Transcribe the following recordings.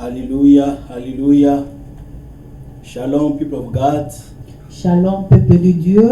Alléluia, alléluia. Shalom, people of God. Shalom, peuple de Dieu.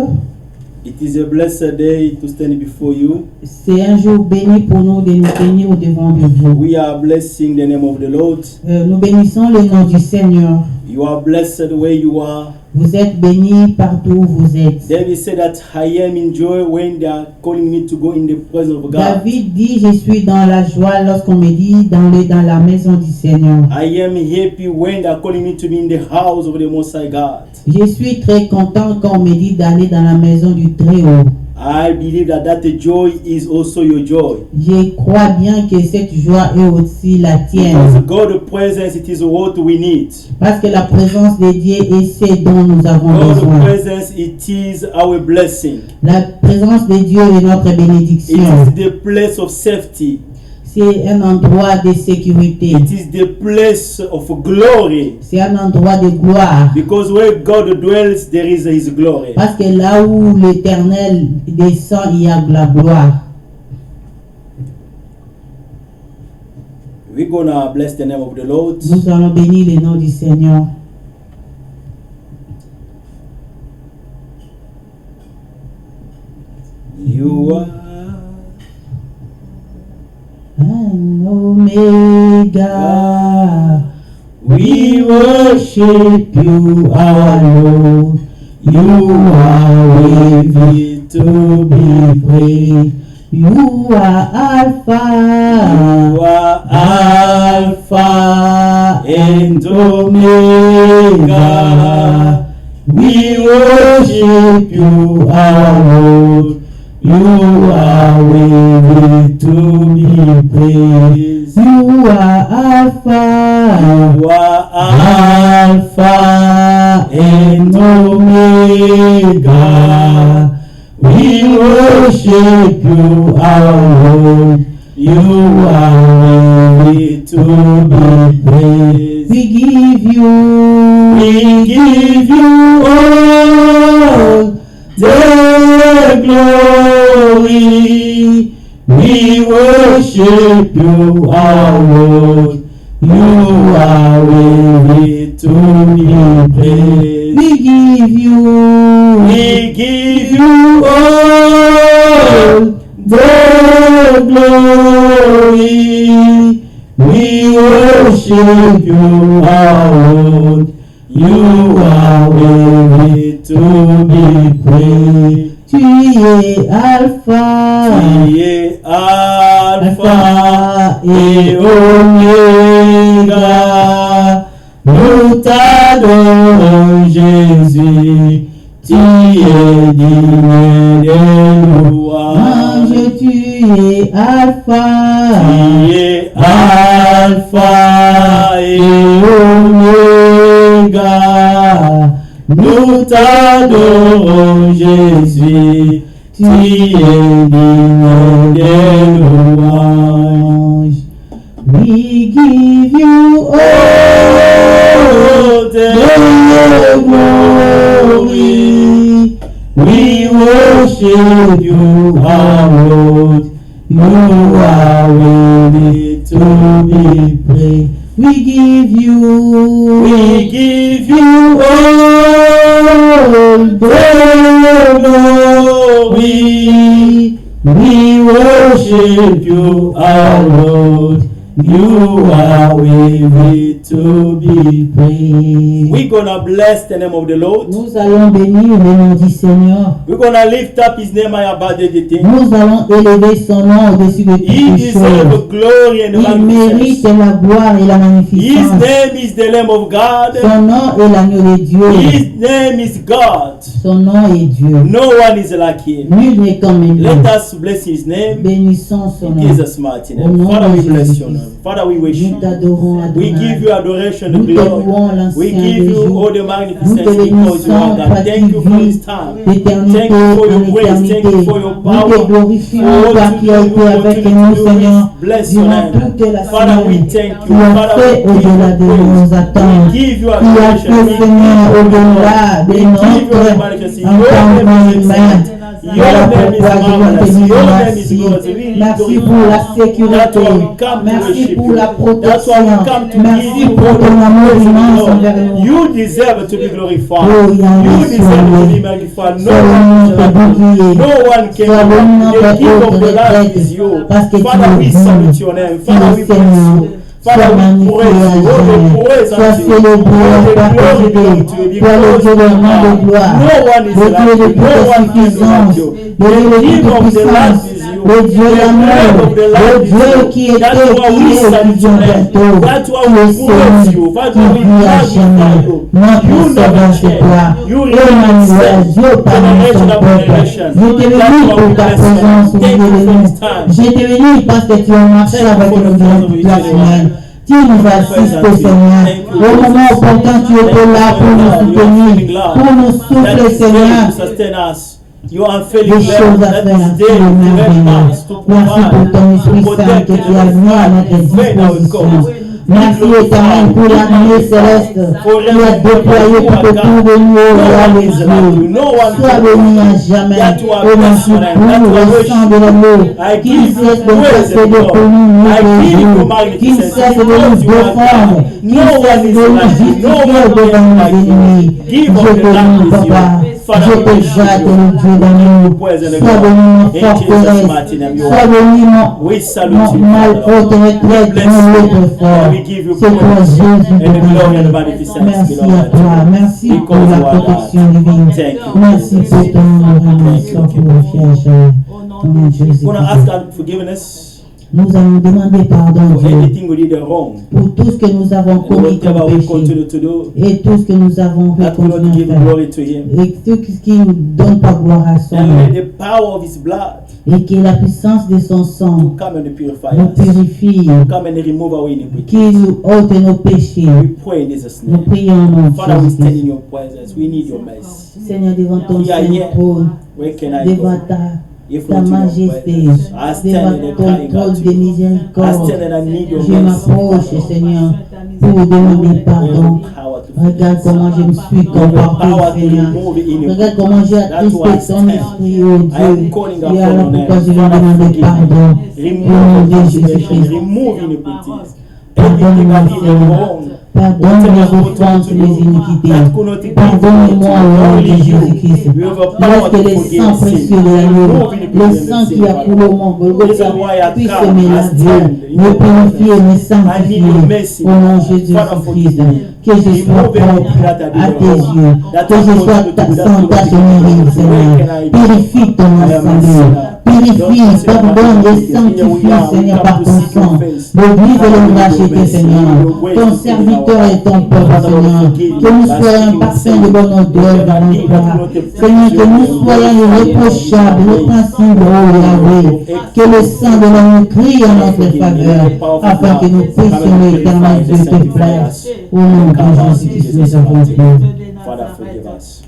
It is a blessed day to stand before you. C'est un jour béni pour nous de nous tenir au devant de vous. We are blessing the name of the Lord. Nous bénissons le nom du Seigneur. You are blessed where you are. Vous êtes bénis partout où vous êtes. David said that I am in joy when they are calling me to go in the presence of God. David dit, je suis dans la joie lorsqu'on me dit dans la maison du Seigneur. I am happy when they are calling me to be in the house of the Most High God. Je suis très content quand on me dit d'aller dans la maison du Très-Haut. I believe that joy is also your joy. Je crois bien que cette joie est aussi la tienne. Because God's presence, it is what we need. Parce que la présence de Dieu est ce dont nous avons God's besoin. presence, it is our blessing. La présence de Dieu est notre bénédiction. It is the place of safety. C'est un endroit de sécurité. It is the place of glory. C'est un endroit de gloire. Because where God dwells, there is His glory. Parce que là où l'Éternel descend, il y a de la gloire. We're gonna bless the name of the Lord. Nous allons bénir le nom du Seigneur. You are An Omega, we worship you, our Lord. You are worthy to be praised. You are Alpha, You are Alpha and Omega. We worship you, our Lord. You are worthy to be praised. You are Alpha, You are Alpha and Omega. We worship you, our Lord. You are worthy to be praised. We give you all the glory. We worship you, our Lord. You are worthy to be praised. We give you all the glory. We worship you, our Lord. You are worthy to be praised. Tu es Alpha, Alpha et Omega. Nous t'adorons, Jésus. Tu es digne de louange. Tu es Alpha, Alpha et Omega. Nous t'adorons, Jésus. Tu es digne de louange. We give you all the glory. We worship you, our Lord. You are worthy to be praised. We give you all the glory. We worship you, our Lord. You are worthy to be praised. We're gonna bless the name of the Lord. Nous allons bénir le nom du Seigneur. We're gonna lift up His name high above everything. Nous allons élever son nom au-dessus de toutes He les choses. deserves glory and Il mérite magnificence. la gloire et la His magnificence. name is the Lamb of God. Son nom est l'agneau de Dieu. His name is God. Son nom est Dieu. No one is like Him. Nul n'est comme lui. Let us bless His name. Bénissons son In nom. Jesus' mighty Au name. nom Father, de we bless Jésus. your name. Father, we worship Nous you. t'adorons, We Adonai. give you adoration and Nous te glory. louons We l'ancien give des you jours. all the Nous magnificence te because you bénissons, are toi God. qui Thank you for vis this time. d'éternité Thank you for en your grace. Thank éternité. you for your Nous te power. glorifions, For toi what qui you as do, été what avec you nous, do. Seigneur, Bless your durant name. toute la Father, we semaine. thank Tu you. as Father, fait we give au-delà you de nos praise. attentes. We give you Tu as adoration. fait, Seigneur, au-delà de We give you notre majesty. entendement humain. Voilà name is pourquoi je viens te marvelous. dire Your name is merci. glorious. Merci pour la sécurité. Merci pour la protection. Merci pour ton amour immense envers nous. You deserve to be glorified. Oh, You deserve to be magnified. No one can the King of the land is you. Father, we salute your name. Father, we bless you. Father, we praise you. All the praise unto you. All the glory belongs to you. Because no one is like you. No one is like you. The King of the land is you. Le Dieu d'amour, le Dieu qui était, qui est et qui vient bientôt, le Seigneur qui vit à jamais. Notre Sauveur, c'est toi. Emmanuel, Dieu parmi son peuple. Je t'ai béni pour ta présence au milieu de nous. Je t'ai béni parce que tu as marché avec nous durant toute la semaine. Tu nous assistes, Seigneur. Au moment opportun, tu étais là pour nous soutenir, pour nous souffler, Seigneur. You are feeling des choses à faire sur le merveilleux. Merci pour ton Esprit Saint que tu as mis à notre disposition. Merci éternel pour l'armée céleste qui a déployé tout autour de nous, roi les yeux. Sois béni à jamais. Et merci pour le sang de l'amour qui ne cesse de intercéder pour nous tous les jours, qui ne cesse de nous défendre, qui ne cesse de nous justifier devant nos ennemis. Je te loue, Papa. Je te jette, mon Dieu d'amour. Sois béni, mon forteresse. Sois béni, mon mal haute retraite, mon lieu fort. C'est toi, Jésus de Merci à toi. Merci pour la protection divine. Merci pour ton amour pour le fier. Ton Jésus. Nous allons demander pardon pour tout ce que nous avons commis comme péché et tout ce que nous avons fait contre nous et tout ce qui ne donne pas gloire à son nom et que la puissance de son sang nous purifie, qui nous ôte nos péchés. Nous prions en nom de Jésus. Seigneur, devant ton trône, devant ta majesté, devant ton trône de miséricorde, je m'approche, Seigneur, pour demander pardon. Regarde comment je me suis comporté, Seigneur. Regarde comment j'ai attristé ton esprit, oh Dieu. Et alors pourquoi je vais demander pardon au nom de Jésus-Christ. Pardonne-moi, Seigneur. Pardonne mes offenses, mes iniquités. Pardonne-moi au nom de Jésus-Christ. Lorsque le sang précieux de l'agneau, le sang qui a coulé au mont Golgotha, puisse me laver, me purifier, me sanctifier. Au nom de Jésus-Christ. Que je sois propre à tes yeux. Que je sois sans tache ni Seigneur. Purifie ton assemblée. Purifie, pardonne et sanctifie, Seigneur, par ton sang. L'église et le racheté, Seigneur. Ton serviteur et ton peuple, Seigneur. Que nous soyons parfaits de bonne odeur dans toi. Seigneur, que nous soyons irréprochables, le principe de Yahweh. Que le sang de l'homme crie en notre faveur, afin que nous puissions l'éternel Dieu te plaire. Au nom de Jésus-Christ, nous avons prié. Father, forgive us.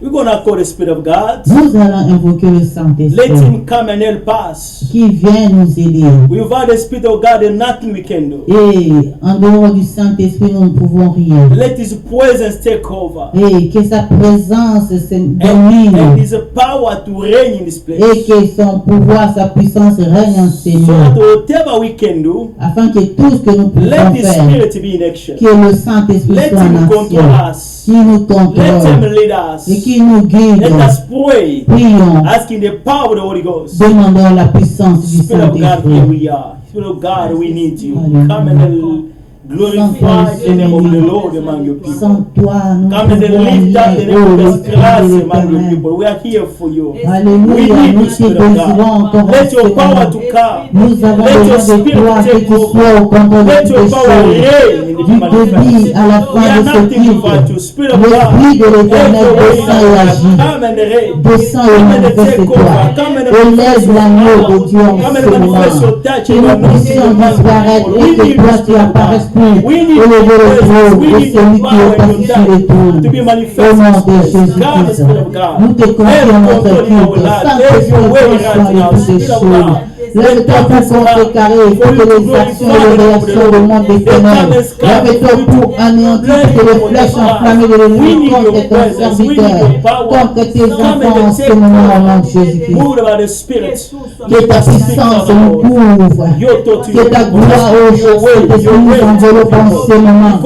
We're going to call the Spirit of God. Nous allons invoquer le Let Saint-Esprit Him come and help us. qui vient nous aider. Without the Spirit of God, there's nothing we can do. Et en dehors du Saint-Esprit, nous ne pouvons rien. Let His presence take over. Et que sa présence se And domine. His power to reign in this place. Et que son pouvoir, sa puissance règne en So Seigneur. that whatever we can do, Afin que tout ce que nous let pouvons the faire, Spirit be in action. que le Saint-Esprit Let soit en Him control action. us. Qui nous Let Him contrôle. lead Et us. qui nous guide. Let us pray, Prions. asking the power of the Holy Ghost. Demandons la puissance du Spirit of God, here Saint-Esprit. we are. Spirit of God, we need you. Hallelujah. Come and glorify the name of the Lord among your people. Sans toi, nous Come and pouvons lift up the rien. name Oh, of le the Christ Christ among your éternel. people. We are here for you. We Alléluia, need nous you, te Spirit of désirons God. encore Let your power Seigneur. to come. Nous avons Let your besoin de spirit toi, que take tu over. sois au contrôle de Let toutes your les power choses. reign in the Du human début affairs. à la We fin are de ce nothing culte, without you, Spirit of God. l'Esprit de l'Éternel descend et agit. Come and reign. Descends et Come and manifeste take toi. over. Come and Élève manifest your l'agneau de power. Dieu en Come ce and manifest moment. your touch. Que nous puissions disparaître et que toi tu apparaisses plus. Élever le trône de celui qui est assis sur le trône. To be Au manifested. nom de God, the Jésus-Christ, Spirit of God. nous te confions notre culte. Saint-Esprit, prends soin de toutes ces choses. Lève-toi pour contrecarrer toutes les actions et les réactions du monde des ténèbres. Lève-toi pour anéantir toutes les flèches enflammées de l'ennemi contre ton serviteur, contre tes enfants en ce moment au nom de Jésus-Christ. Que ta puissance nous couvre, que ta gloire au Jésus nous enveloppe en ce moment au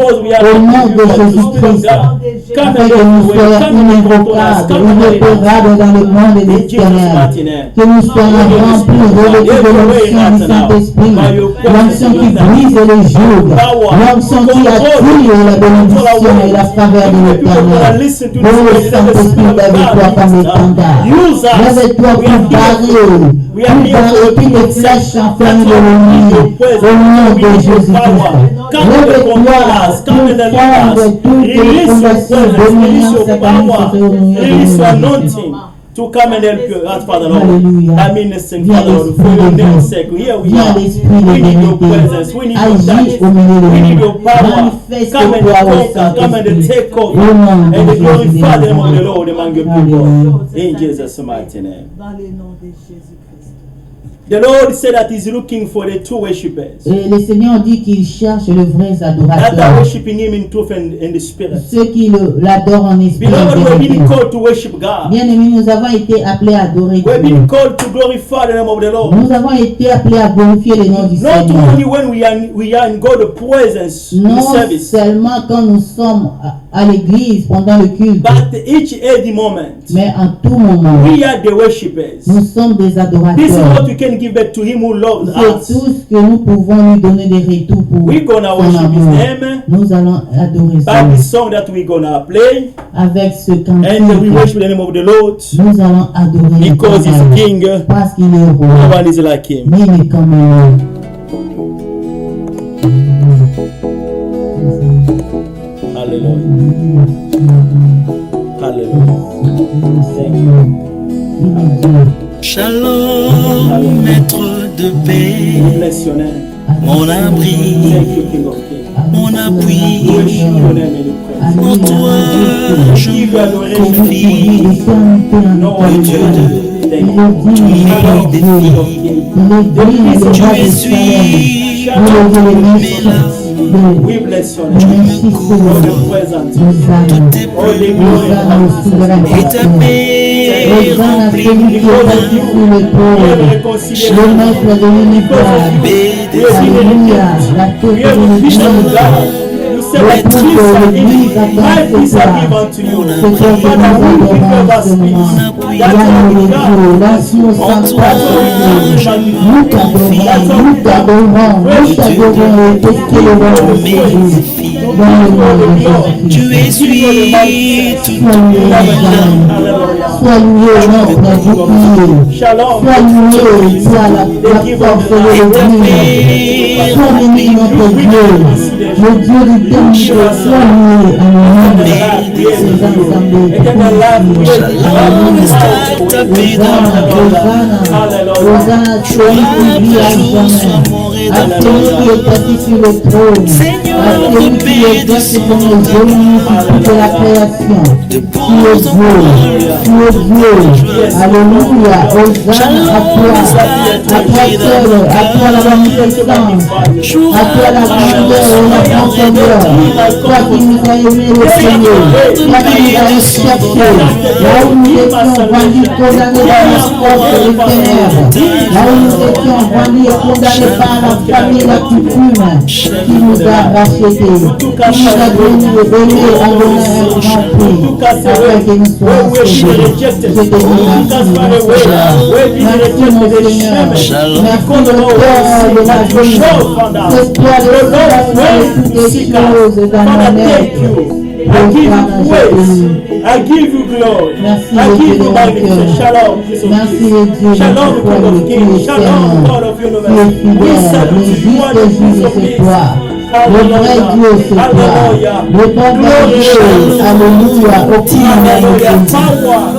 nom de Jésus-Christ, afin que nous soyons inébranlables, irréparables dans le monde des ténèbres, que nous soyons remplis, revêtus de l'onction du Saint-Esprit, l'onction qui brise les jougs, l'onction qui attire la bénédiction et la faveur de l'Éternel. Oh Saint-Esprit, lève-toi comme l'étendard, lève-toi pour barrer toutes les flèches enflammées de l'ennemi au nom de Jésus-Christ. Lève-toi pour prendre toutes les conversions dominantes sataniques to come and help you out, Father Lord. I mean, listen, Father Lord, for your name's sake. Here we are. We need your presence. We need your touch. We need your power. Come and conquer. Come and take over. And glorify the name of the Lord among your people. In Jesus' mighty name. The Lord said that He's looking for the true worshippers. Et le Seigneur dit qu'il cherche les vrais adorateurs. That are worshiping Him in truth and in the Spirit. Ceux qui l'adorent en esprit. Beloved, we've been called to worship God. Bien-aimés, nous avons été appelés à adorer Dieu. We've been called to glorify the name of the Lord. Nous avons été appelés à glorifier le nom du Seigneur. Not only when we are in God's presence in the service. Non seulement quand nous sommes à l'église pendant le culte. But each every moment. Mais en tout moment. We are the worshippers. Nous sommes des adorateurs. This is what we can give back to Him who loves us. C'est tout ce que nous pouvons lui donner des retours pour we're gonna worship His name. Nous allons adorer by the song that we're gonna play. Avec ce cantique. And we worship the name of the Lord. Nous allons adorer because He's King. Parce qu'il est roi. No one is like Him. Mais il est comme lui. Hallelujah. Hallelujah. Thank you. Shalom, maître de paix, mon abri, mon appui, en toi je me confie, le Dieu de tu essuies mes larmes. We bless your name. Toutes tes pleurs et ta paix remplit le maître de l'univers. Alléluia. La tête de l'univers. My peace I give unto you. Father, we prepare us peace. That's all we got. Tu essuies toutes mes larmes. Sois loué, notre Dieu. Sois loué, sois la force de l'Église. Sois béni, notre Dieu. Le Dieu du temps, sois loué à nous de ces assemblées. Hosanna, celui qui vit à jamais. À celui qui est assis sur le trône. À celui qui est exercé comme les génies de la création. Tu es Dieu. Alléluia. Hosanna à toi. À toi seul. À toi la magnificence. À toi la grandeur et la profondeur. Toi qui nous as aimé le Seigneur. Toi qui nous as cherché. Là où nous étions vendus, condamnés par la force et les ténèbres. Là où nous étions vendus et condamnés par la famille et la coutume. Qui nous a rachetés. Qui nous a donné à l'honneur et au grand prix. Afin que nous soyons sauvés. Je te dis merci, mon Seigneur. Merci de cœur de la vie. C'est toi le Seigneur de toutes les choses dans mon être. I give you praise. I give you glory. I give you magnificence. Shalom, Prince of Peace. Shalom, King of Kings. Shalom, God of universe. We salute you. You are the Prince of Peace. Le vrai Dieu, c'est toi. Le bon Dieu, alléluia.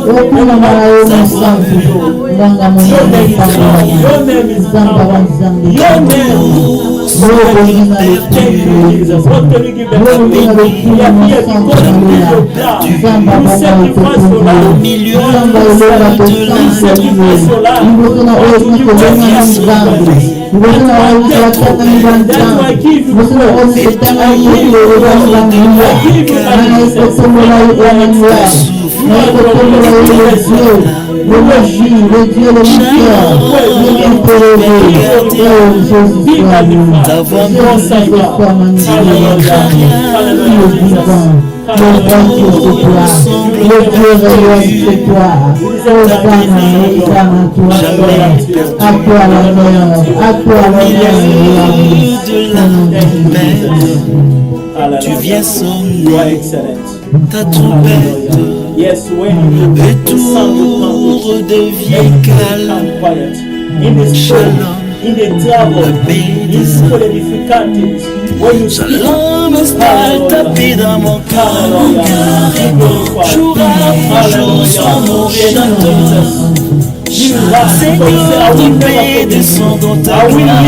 Aucun malayo musantu. Nanga mwenye le Dieu de l'histoire, tu viens sonner ta trompette. Yes, when et tout redevient calme. In the storm, in the trouble, paix in the difficulties, when you speak, Shalom installe ta paix dans mon cœur. Mon cœur est bon. Jour après jour, sois mon chanteur. Seigneur, ta paix descend dans ta gloire.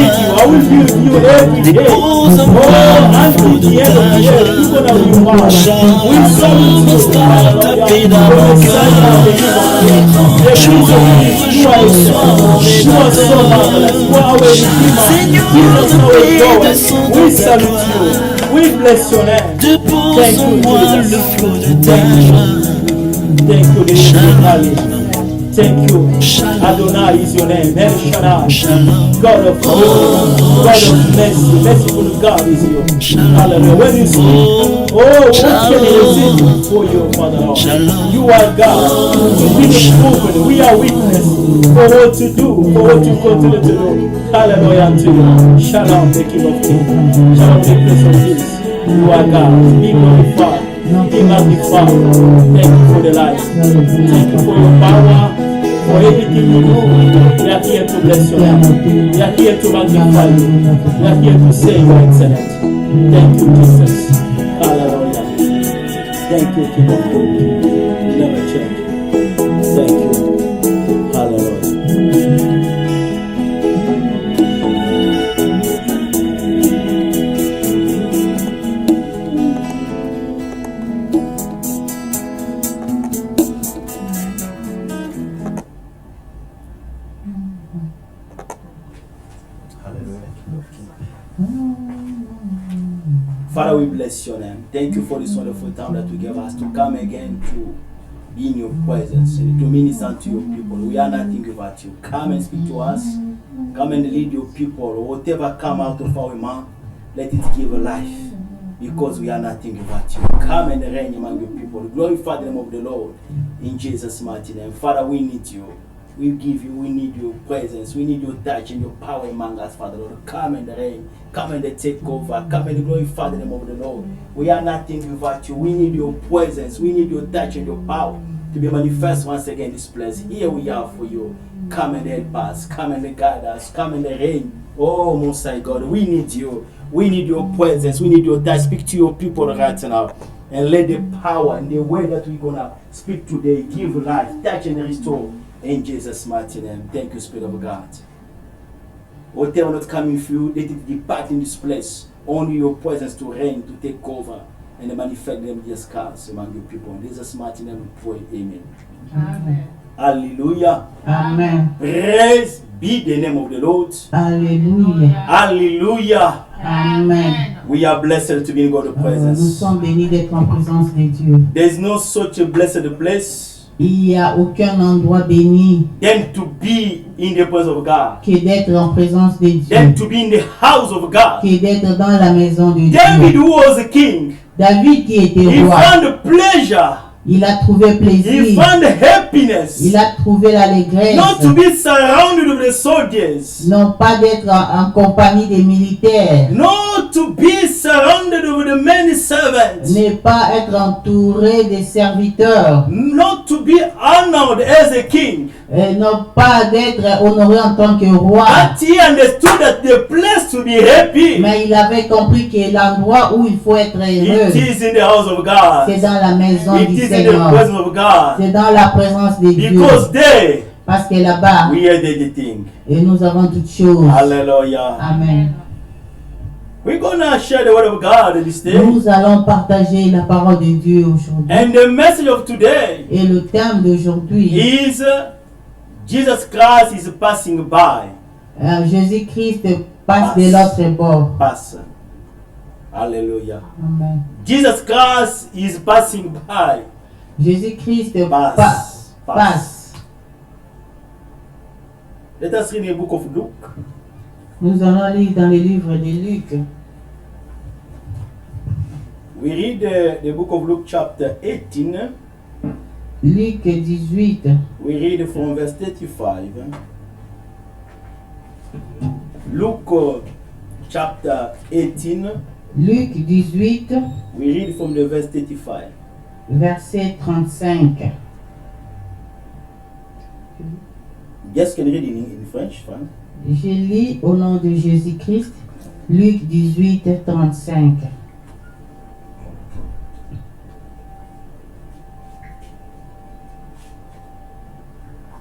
Dépose-moi au fond de ta joie. Shalom installe ta paix dans mon cœur. Jour après jour, sois mon chanteur. Seigneur, ta paix descend dans ta gloire. We bless your name. Dépose-moi le flot de ta joie. Thank you, Shalom. Thank you. Adonai is your name. El Shaddai. God of love. God of mercy. Merciful God is you. Hallelujah. When you speak, what can you do for you, Father Lord? You are God. We are proven. We are witness for what to do, for what you continue to do. Hallelujah to you. Shalom, the King of Kings. Shalom, the Prince of Peace. You are God. Be glorified. Be magnified. Thank you for the life. Thank you for your power. For everything you do, we are here to bless your name. We are here to magnify you. We are here to say you are excellent. Thank you, Jesus. Hallelujah. Thank you, King of Kings. You never change. Thank you. Hallelujah. Father, we bless your name. Thank you for this wonderful time that you gave us to come again to be in your presence, to minister to your people. We are nothing without you. Come and speak to us. Come and lead your people. Whatever come out of our mouth, let it give a life. Because we are nothing without you. Come and reign among your people. Glorify the name of the Lord. In Jesus' mighty name. Father, we need you. We give you, we need your presence, we need your touch and your power among us, Father Lord. Come and reign, come and take over, come and glorify the name of the Lord. We are nothing without you. We need your presence, we need your touch and your power to be manifest once again in this place. Here we are for you. Come and help us, come and guide us, come and reign. Oh, Most High God, we need you. We need your presence, we need your touch. Speak to your people right now. And let the power and the way that we're going to speak today give life, touch and restore. In Jesus' mighty name. Thank you, Spirit of God. Whatever not coming through, let it depart in this place. Only your presence to reign, to take over, and manifest them discuss among your people. In Jesus' mighty name we pray. Amen. Amen. Hallelujah. Amen. Praise be the name of the Lord. Hallelujah. Hallelujah. Amen. We are blessed to be in God's Nous presence. sommes bénis d'être en présence de Dieu. There is no such a blessed place Il n'y a aucun endroit béni than to be in the presence of God, que d'être en présence de than Dieu, to be in the house of God. que d'être dans la maison de David, Dieu. who was a king, David qui était he roi, found pleasure, il a trouvé he plaisir, found happiness, il a trouvé l'allégresse, not to be surrounded with the soldiers, non pas d'être en compagnie des militaires, not to be surrounded with the many servants, ne pas être entouré des serviteurs, not to be honored as a king, Non pas d'être honoré en tant que roi. But he understood that the place to be happy, Mais il avait compris que l'endroit où il faut être heureux, it is in the house of God. c'est dans la maison It du is in the Seigneur. presence of God. C'est dans la présence de Dieu. Because there, Parce que là-bas, we are the thing. et nous avons toutes choses. Hallelujah. Amen. We're gonna share the word of God this day. Nous allons partager la parole de Dieu aujourd'hui. And the message of today Et le thème d'aujourd'hui, is Jesus Christ is passing by. Jésus-Christ passe de l'autre bord. Pass. Hallelujah. Amen. Jesus Christ is passing by. Jésus-Christ Passe. passe. Let us read the book of Luke. Nous allons lire dans le livre de Luc. We read the book of Luke chapter 18. Luc 18. We read from verse 35. Luke chapter 18. Luc 18, We read from the verse 35. verset 35. Yes, can read in French, fine. Je lis au nom de Jésus-Christ, Luc 18, 35.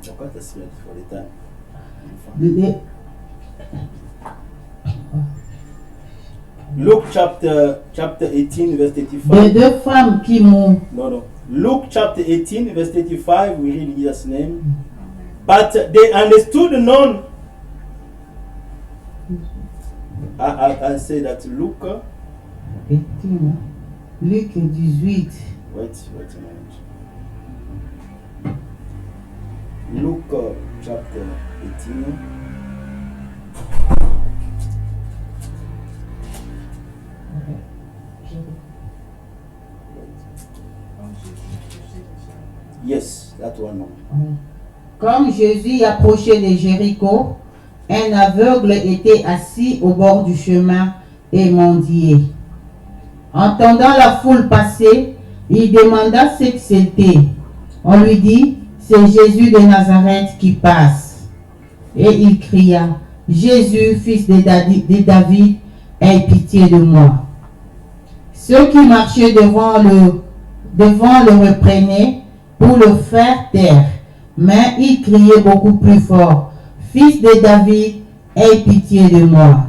Pourquoi t'as si for the time? Les- Luke chapter 18 verse Les 35. deux femmes qui m'ont. No. Luke chapter 18 verse 35. We read in Jesus' name. But they understood none. I say that Luke. Luc 18. Wait a minute. Luke chapter 18. Yes, that one. Comme Jésus approchait de Jéricho, un aveugle était assis au bord du chemin et mendiait. Entendant la foule passer, il demanda ce que c'était. On lui dit, c'est Jésus de Nazareth qui passe. Et il cria, Jésus, fils de David, aie pitié de moi. Ceux qui marchaient devant le reprenaient pour le faire taire. Mais il criait beaucoup plus fort, Fils de David, aie pitié de moi.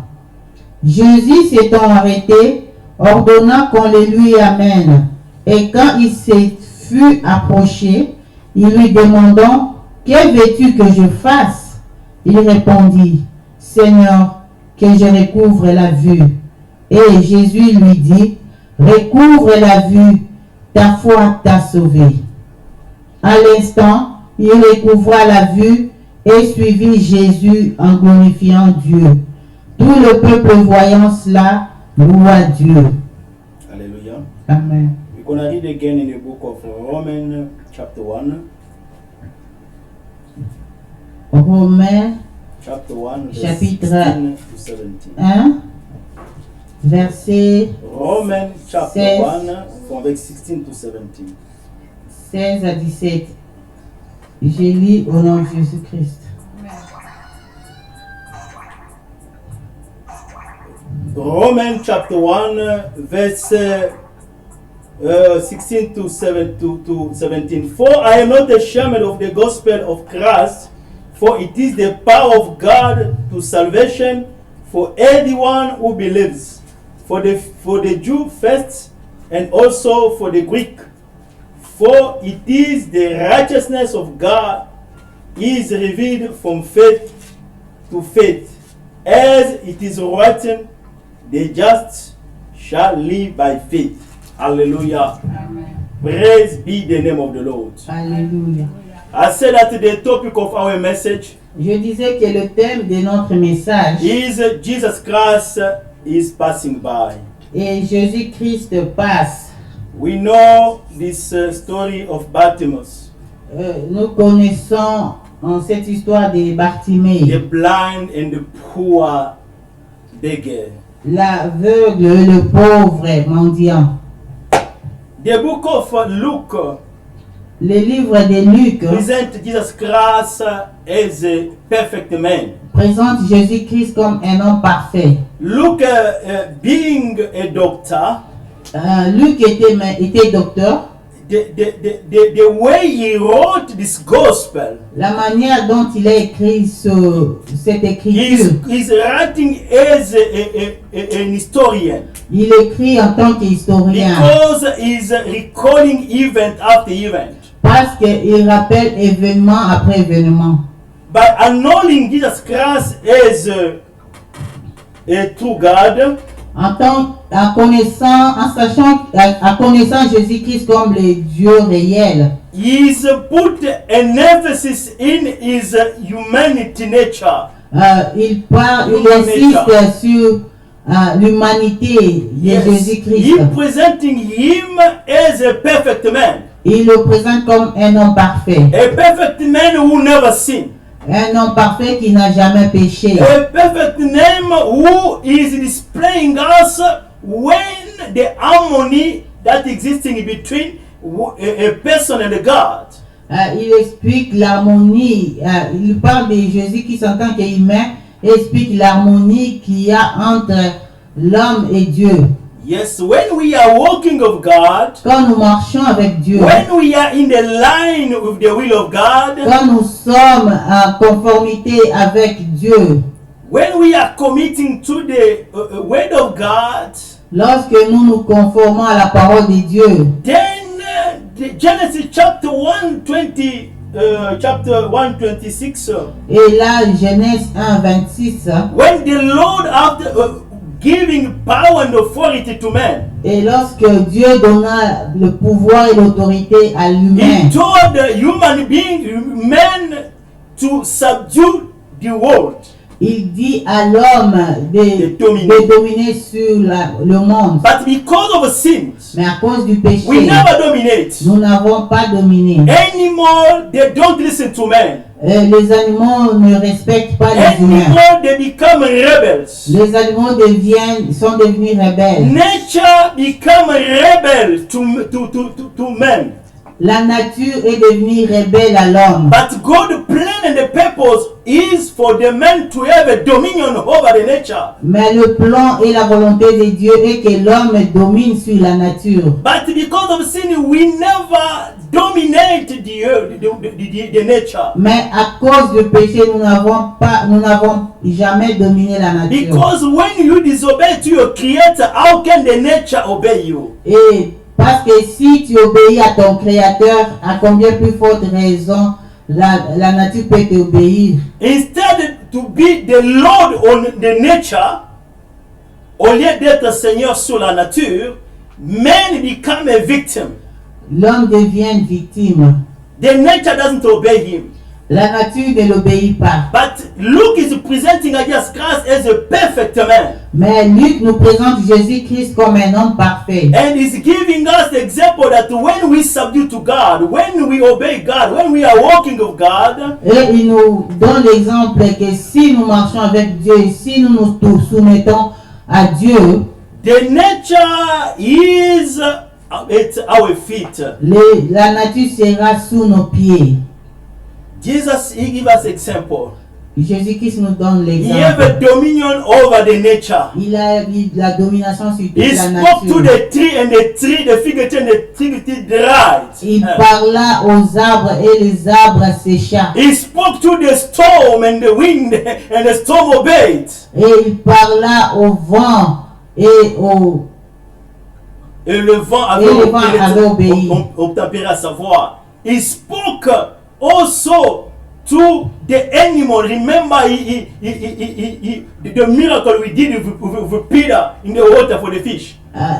Jésus s'étant arrêté, ordonna qu'on le lui amène. Et quand il fut approché, il lui demandant, que veux-tu que je fasse? Il répondit, Seigneur, que je recouvre la vue. Et Jésus lui dit, recouvre la vue, ta foi t'a sauvé. À l'instant, il recouvra la vue et suivit Jésus en glorifiant Dieu. Tout le peuple voyant cela loua Dieu. Hallelujah. Amen. We're going to read again in the book of Romans chapter 1. Romains Chapter 1 verse Chapitre 16 to 17. 1, verset Romans chapter 16. 1 from verse 16 to 17. 16 à 17. Je lis au nom de Jésus-Christ. Romans chapter 1 verse 16 to 17. For I am not ashamed of the gospel of Christ, for it is the power of God to salvation for anyone who believes, for the Jew first, and also for the Greek. For it is the righteousness of God is revealed from faith to faith, as it is written, the just shall live by faith. Hallelujah. Amen. Praise be the name of the Lord. Alléluia. I said that the topic of our message Je disais que le thème de notre message is Jesus Christ is passing by. est Jésus-Christ passe. We know this story of Bartimaeus, Nous connaissons cette histoire de the Bartimée, blind and the poor beggar. l'aveugle et le pauvre mendiant. The book of Luke Le livre de Luc present Jesus Christ as a perfect man. présente Jésus-Christ comme un homme parfait. Luke, being a doctor, Luc était docteur. the way he wrote this gospel, La manière dont il a écrit cette écriture, he's writing as an historian. il écrit en tant qu'historien Because he's recalling event after event. parce qu'il rappelle événement après événement. By annulling Jesus Christ as a true God, En connaissant Jésus-Christ comme le Dieu réel, he's put an emphasis in his humanity nature. il insiste sur l'humanité de Yes. Jésus-Christ. He presenting him as a perfect man. Il le présente comme un homme parfait. A perfect man who never sinned. Un homme parfait qui n'a jamais péché. A perfect man who is displaying us when the harmony that existing between a person and a God. Il explique l'harmonie. Il parle de Jésus-Christ en tant qu'humain. Il explique l'harmonie qu'il y a entre l'homme et Dieu. Yes, when we are walking of God, Quand nous marchons avec Dieu, when we are in the line with the will of God, quand nous sommes en conformité avec Dieu, when we are committing to the word of God, lorsque nous nous conformons à la parole de Dieu, then the Genesis chapter 120, chapter 126, et là, Genèse 1, 26, when the Lord after giving power and authority to man, et lorsque Dieu donna le pouvoir et l'autorité à l'humain, he told the human being, man, to subdue the world. il dit à l'homme de dominer sur le monde. But because of sins, Mais à cause du péché, we never dominate. nous n'avons pas dominé. Anymore, they don't listen to men. Les animaux ne respectent pas les humains. Anymore, they become rebels. Les animaux sont devenus rebelles. Nature become rebel to men. La nature est devenue rebelle à l'homme. But God's plan and the purpose is for the man to have a dominion over the nature. Mais le plan et la volonté de Dieu est que l'homme domine sur la nature. But because of sin, we never dominate the nature. Mais à cause du péché, nous n'avons jamais dominé la nature. Because when you disobey to your creator, how can the nature obey you? Et parce que si tu obéis à ton créateur, à combien plus forte raison la nature peut t'obéir. Instead to be the Lord on the nature, au lieu d'être Seigneur sur la nature, man become a victim. L'homme devient une victime. The nature doesn't obey him. La nature ne l'obéit pas. But Luke is presenting Jesus Christ as a perfect man. Mais Luc nous présente Jésus-Christ comme un homme parfait. And he's giving us the example that when we subdue to God, when we obey God, when we are walking of God, Et il nous donne l'exemple que si nous marchons avec Dieu, si nous nous soumettons à Dieu, the nature is at our feet. la nature sera sous nos pieds. Jesus, he gives us example. Jésus-Christ nous donne He have a l'exemple. dominion over the nature. Il a eu la domination sur toute He la spoke to nature. the tree and the fig tree and the fig tree dried. Il parla aux arbres et les arbres sécha. He spoke to the storm and the wind and the storm obeyed. Et il parla au vent et Et le vent avait obtempéré à sa voix. He spoke also to the animal. Remember the miracle we did with Peter in the water for the fish.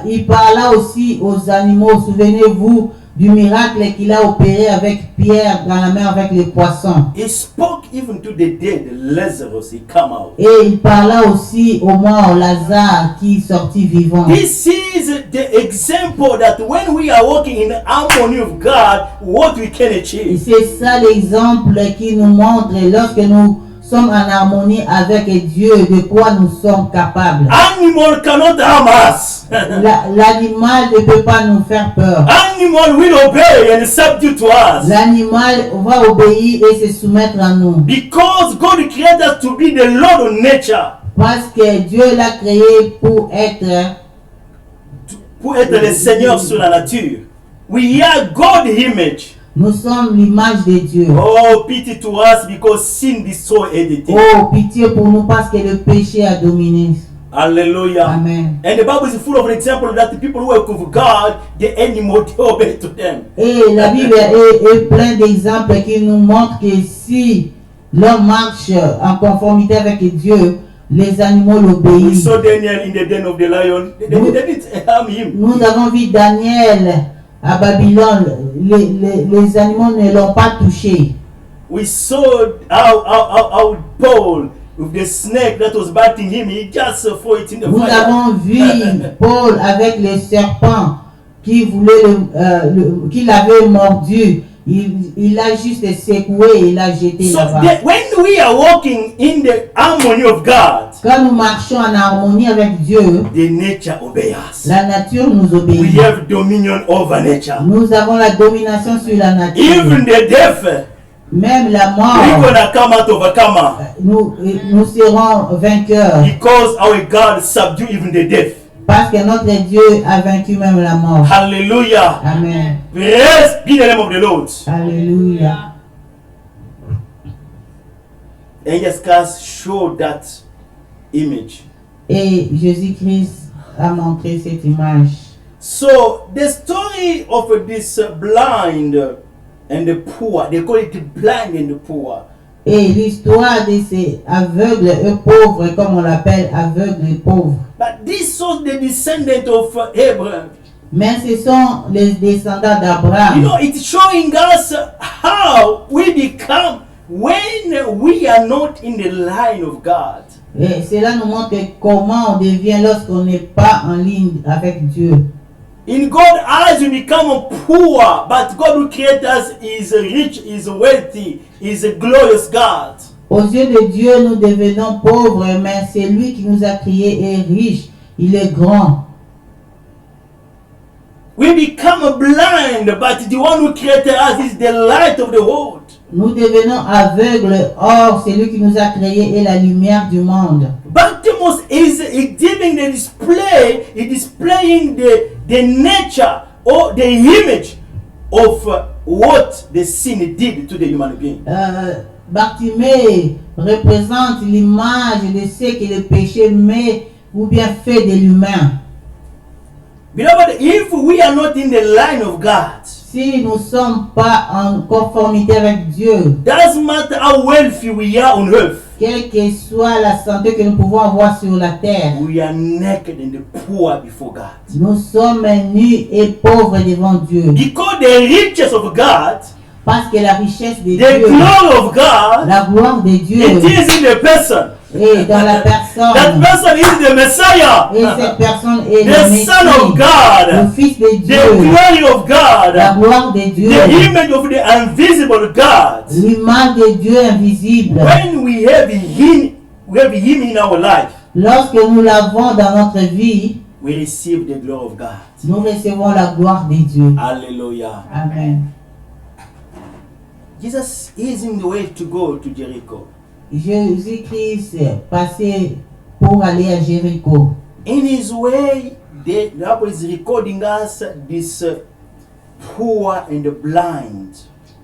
Il parla aussi aux animaux. Souvenez-vous du miracle qu'il a opéré avec Pierre dans la mer avec les poissons. He spoke even to the dead, Lazarus, he come out. Et il parla aussi au mort Lazare qui sortit vivant. This is the example that when we are walking in harmony with God, what we can Et achieve. c'est ça l'exemple qui nous montre lorsque nous sommes en harmonie avec Dieu, de quoi nous sommes capables. Animal cannot harm us. L'animal ne peut pas nous faire peur. Animal will obey and subdue to us. L'animal va obéir et se soumettre à nous. Because God created us to be the Lord of nature. Parce que Dieu l'a créé pour être le Seigneur sur la nature. We are God's image. Nous sommes l'image de Dieu. Oh, pity to us because sin destroys everything. Oh, pitié pour nous parce que le péché a dominé. Hallelujah. Amen. And the Bible is full of examples that the people who work with God, the animal they obey to them. Et la Bible est plein d'exemples qui nous montrent que si l'homme marche en conformité avec Dieu, les animaux We l'obéissent. saw Daniel in the den of the lion. They didn't harm him. Nous avons vu Daniel à Babylone. Les animaux ne l'ont pas touché. We saw how Paul, with the snake that was biting him, he just threw it in the Nous fire. avons vu Paul avec les serpents qui voulaient qui l'avaient mordu. Il l'a juste secoué et il l'a jeté So là-bas. when we are walking in the harmony of God, Quand nous marchons en harmonie avec Dieu, the nature obeys us. la nature nous We obéit. have dominion over nature. Nous avons la domination sur la nature. Even the deaf, Même la we're mort, gonna come out overcomer nous serons vainqueurs. because our God subdue even the deaf. Parce que notre Dieu a vaincu même la mort. Hallelujah. Amen. Praise be the name of the Lord. Alléluia. And just Christ showed that image. Et Jésus-Christ a montré cette image. So the story of this blind and the poor, they call it the blind and the poor. Et l'histoire de ces aveugles et pauvres, comme on l'appelle, aveugles et pauvres. But this was the descendant of Abraham. Mais ce sont les descendants You d'Abraham. know, it's showing us how we become when we are not in the line of God. Et cela nous montre comment on devient lorsqu'on n'est pas en ligne avec Dieu. In God's eyes, we become poor, but God who created us is rich, is wealthy, is a glorious God. Aux yeux de Dieu, nous devenons pauvres, mais c'est lui qui nous a créés est riche. Il est grand. We become blind, but the one who created us is the light of the world. Nous devenons aveugles, or c'est lui qui nous a créés est la lumière du monde. Bartimaeus is giving the display, displaying the nature or the image of what the sin did to the human being. Bartimée représente l'image de ce que le péché met ou bien fait de l'humain. Beloved, if we are not in the line of God, Si nous ne sommes pas en conformité avec Dieu, doesn't matter how wealthy we are on earth, quelle que soit la santé que nous pouvons avoir sur la terre, we are naked and poor before God. nous sommes nus et pauvres devant Dieu. Because the riches of God, Parce que la richesse de the Dieu, glory of God, la gloire de Dieu it is in the person. est dans la That personne. person is the Messiah, Et cette personne est le the Messie, Son of le God, Fils de the Dieu, glory of la God, gloire de Dieu, the image of the invisible God. l'image de Dieu invisible. When we have Him in our life, Lorsque nous l'avons dans notre vie, we receive the glory of God. nous recevons la gloire de Dieu. Hallelujah. Amen. Jesus is in the way to go to Jericho. Jésus-Christ passait pour aller à Jéricho. In his way, the Bible is recording us this poor and blind.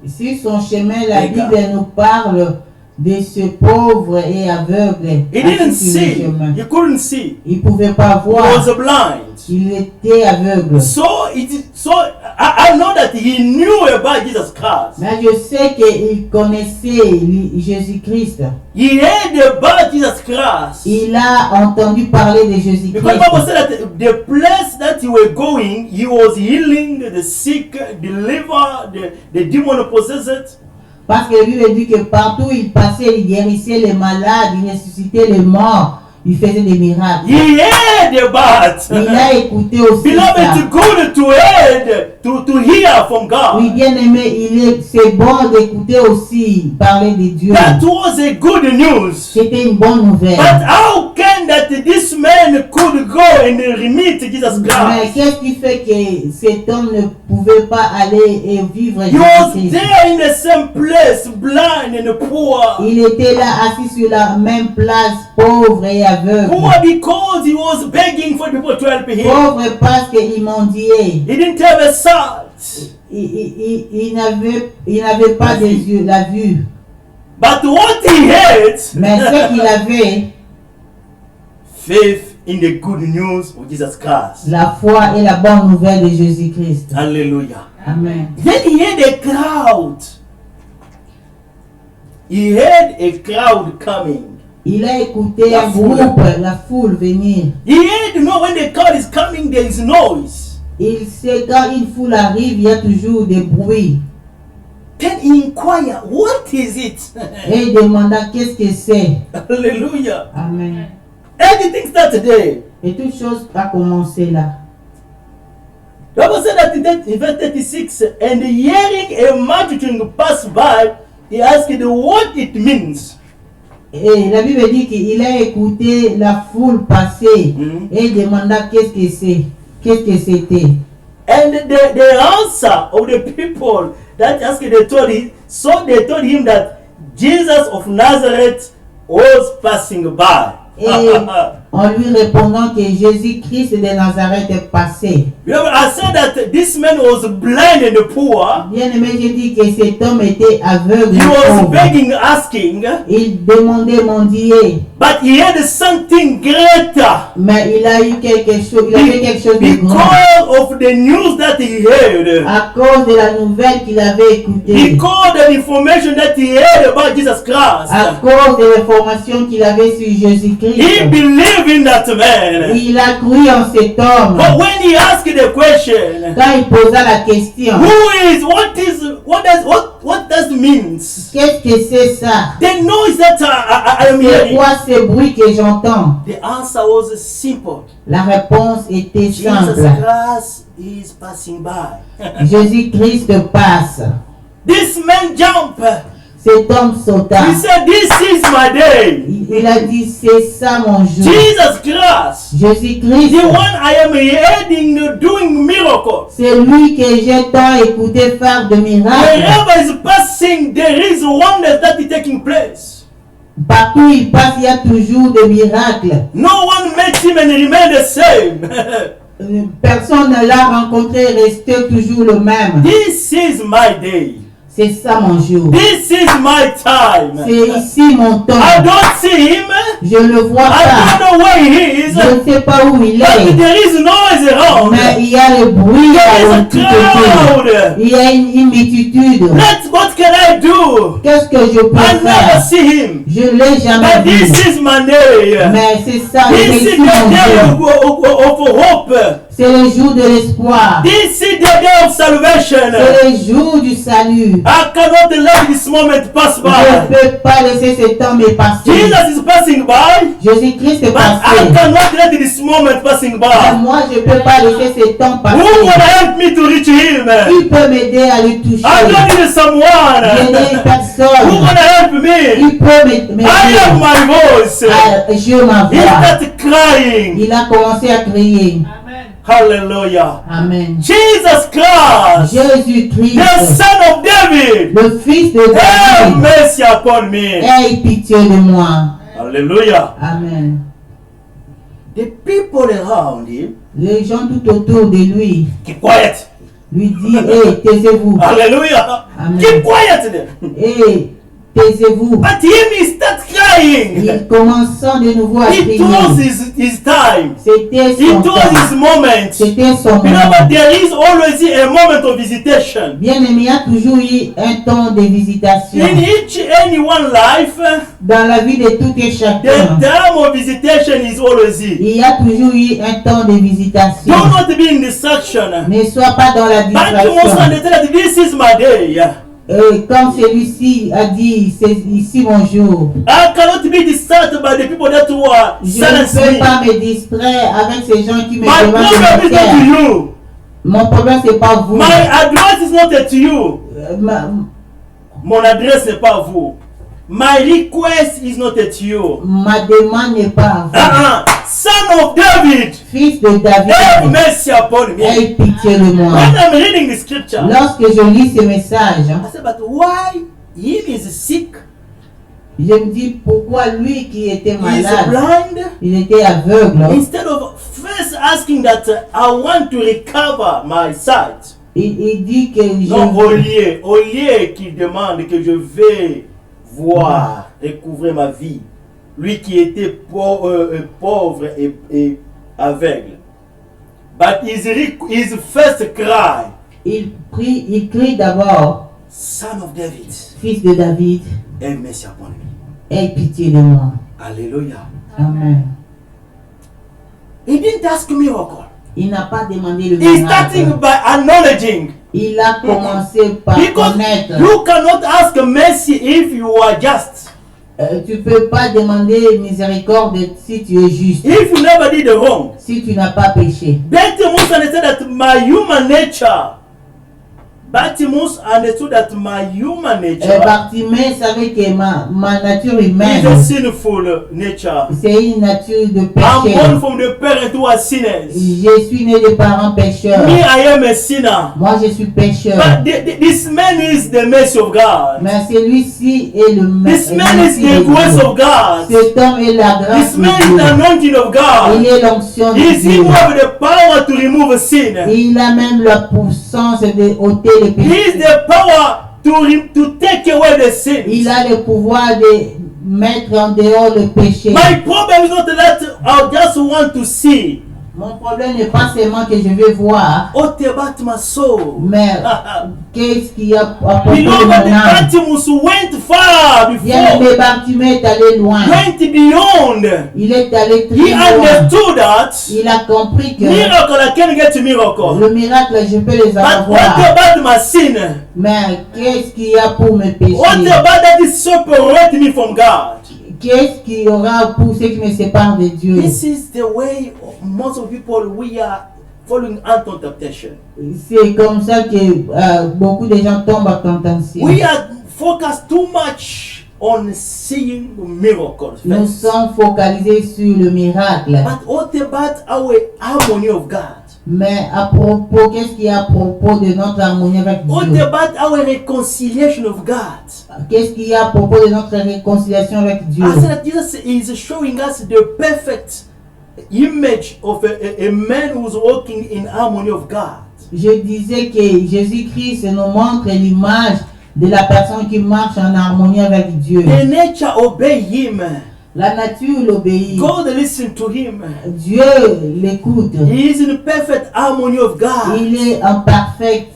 Sur son chemin, la Les gars. Bible nous parle de ce pauvre et aveugle. He didn't assis sur le see. chemin. He couldn't see. Il ne pouvait pas He voir. was blind. Il était aveugle. So I know that he knew about Jesus Christ. Mais je sais qu'il connaissait Jésus-Christ. He heard about Jesus Christ. Il a entendu parler de Because the Jésus-Christ. Bible said that the place that he was going, he was healing the sick, deliver the demon possessed. Parce que la Bible dit que partout il passait, il guérissait les malades, il ressuscitait les morts, Il faisait des miracles. He heard about. Il a écouté aussi Beloved, ça. it's good to hear from Oui, God. bien aimé, c'est bon d'écouter aussi parler de Dieu. That was a good news. C'était une bonne nouvelle. But how can that this man could go and meet Jesus Mais Christ? qu'est-ce qui fait que cet homme ne pouvait pas aller et vivre He was Jésus-Christ? there in the same place, blind and poor. Il était là assis sur la même place, pauvre et aveugle. Poor because he was begging for people to help him. Pauvre parce qu'il mendiait. He didn't have a sight. Il n'avait pas des yeux, la vue. But what he had, Mais ce qu'il avait, faith in the good news of Jesus Christ. la foi et la bonne nouvelle de Jésus-Christ. Hallelujah. Amen. Then he had a crowd. He had a crowd coming. Il a écouté La un foule. groupe, la foule venir. He had, when the crowd is coming, there is noise. Il sait quand une foule arrive, il y a toujours des bruits. Then he inquired, what is it? Et il demanda qu'est-ce que c'est. Hallelujah. Amen. Everything started there. Et toute chose a commencé là. The Bible said that in verse 36, and hearing a multitude pass by, he asked what it means. Et la Bible dit qu'il a écouté la foule passer et il demanda qu'est-ce que c'est. Qu'est-ce que c'était. And the answer of the people that asked, they told him that Jesus of Nazareth was passing by. Et en lui répondant que Jésus-Christ de Nazareth est passé. Remember, I said that this man was blind and poor. Bien aimé, j'ai dit que cet homme était aveugle. He et was pauvre. begging, asking, Il demandait mendier, but he had something greater mais il a eu quelque chose, il avait quelque chose de grand. because of the news that he heard. À cause de la nouvelle qu'il avait écoutée, Because of the information that he heard about Jesus Christ. à cause de l'information qu'il avait sur He Jésus-Christ, believed in that man. il a cru en cet homme. But when he asked the question, Quand il posa la question, what does means? qu'est-ce que c'est ça? The noise that I am C'est hearing. quoi ce bruit que j'entends? The answer was simple. La réponse était Jesus simple. Christ is passing by. Jésus-Christ passe. This man jumped. Cet homme sauta. He said, "This is my day." Il a dit, c'est ça mon jour. Jesus Christ, Jésus-Christ, the one I am hearing doing miracles. c'est lui que j'ai tant écouté faire de miracles. Wherever is passing, there is wonders that is taking place. Partout où il passe, il y a toujours des miracles. No one makes him and remain the same. Personne ne l'a rencontré et resté toujours le même. This is my day. C'est ça mon jour. This is my time. C'est ici mon temps. I don't see him. Je ne le vois I pas. don't know where he is. Je ne sais pas où il But est. there is noise around. Mais il y a le bruit There is à a tout autour. crowd. Il y a une multitude. What can I do? Qu'est-ce que je peux I never faire? see him. Je ne l'ai jamais But this vu. is my day. Mais c'est ça, This c'est is ici the mon day jour. of hope. C'est le jour de l'espoir. This is the day of salvation. C'est le jour du salut. I cannot let this moment pass Je by. ne peux pas laisser ce temps me passer. Jesus is passing by, Jésus-Christ est but I passé. cannot let this moment passing Mais by. moi, je ne peux pas laisser ce temps Who will passer. help me to reach him? Qui peut m'aider à le toucher? I don't need Je someone. n'ai Who personne. gonna help me? Qui peut m'aider? I have my voice. Je ma He voix. started crying. Il a commencé à crier. Hallelujah. Amen. Jesus Christ, Jésus-Christ, the Son of David, le Fils de have David, mercy upon me. aie pitié de moi. Hallelujah. Amen. The people around him Les gens tout autour de lui keep quiet. lui disent, hé, taisez-vous. Hallelujah. Amen. Keep quiet. Hé, taisez-vous. But him, he start crying. Il commençant de nouveau à It was crier. his time. C'était son It was temps. his moment. C'était son You know, moment. but there is always a moment of visitation. Bien aimé, il y a toujours eu un temps de visitation. In each anyone life, Dans la vie de tout et the chacun, time of visitation is always it. il y a toujours eu un temps de visitation. Do not be in distraction. Ne sois pas dans la But you must distraction. understand that this is my day. Comme celui-ci a dit, c'est ici mon jour. I cannot be distracted by the people that who are Je silence ne peux me. pas me distraire avec ces gens qui me My demandent problem de is me not to taire. you. Mon problème, c'est pas vous. My advice is not to you. Ma, Mon adresse n'est pas à vous. My request is not to you. ma demande n'est pas à vous. Son of David, Fils de have David, mercy upon me. aie pitié de moi. When I'm reading the scripture, Lorsque je lis ce message, I said, but why him is sick? je me dis pourquoi lui qui était He is malade, blind. il était aveugle. Instead of first asking that I want to recover my sight. Il dit que Non, au lieu qu'il demande que je vais voir, découvrir ma vie. Lui qui était pauvre et aveugle. But his first cry, il crie d'abord, Son of David, Fils de David, have mercy upon me. aie pitié de moi. Alléluia. Amen. He didn't ask miracle. Il n'a pas demandé le He's starting miracle. by acknowledging. Il a commencé par Because connaître. you cannot ask mercy if you are just. Tu peux pas demander miséricorde si tu es juste, If you never did wrong. si tu n'as pas péché. Bartimaeus understood that my human nature. Bartimaeus understood that my human nature Bartimée savait que ma nature is a humaine, sinful nature. c'est une nature de I'm péché. born from the parents who are sinners. Je suis né de parents pécheurs. Me, I am a sinner. Moi, je suis pécheur. But this man is the mercy of God. Mais celui-ci est le This man is merci the de grace Dieu. of God. Cet homme est la grâce This man is de the Dieu. anointing of Il God. est l'onction de He's Dieu. him who have the power to remove sin. Il a même la puissance de ôter le He is péché. the power to take away the sin. Il a le pouvoir de mettre en dehors le péché. My problem is not that I just want to see. Mon problème n'est pas seulement que je vais voir, What about my soul? mais qu'est-ce qui a apporté Beloved, mon âme. Bartimaeus went far Bien before, aimé, Bartimée est allé loin. went beyond. Il est allé He très loin. understood that Il a compris que miracle, I can get miracle. le miracle, je peux les But what avoir. about my sin? Mais qu'est-ce qu'il y a pour me pécher? What about that is separate me from God? Qu'est-ce qu'il y aura pour ceux qui me séparent de Dieu? This is the way most of people we are following into temptation. C'est comme ça que beaucoup de gens tombent en tentation. We are focused too much on seeing miracles. Nous first. sommes focalisés sur le miracle. But what about our harmony of God? Mais à propos, qu'est-ce qu'il y a à propos de notre harmonie avec What Dieu? about our reconciliation of God? Qu'est-ce qu'il y a à propos de notre réconciliation avec Dieu? I said that Jesus is showing us the perfect image of a man who's walking in harmony of God. Je disais que Jésus-Christ nous montre l'image de la personne qui marche en harmonie avec Dieu. The nature obey him. La nature l'obéit. God listen to him. Dieu l'écoute. He is in perfect harmony of God. Il est en parfaite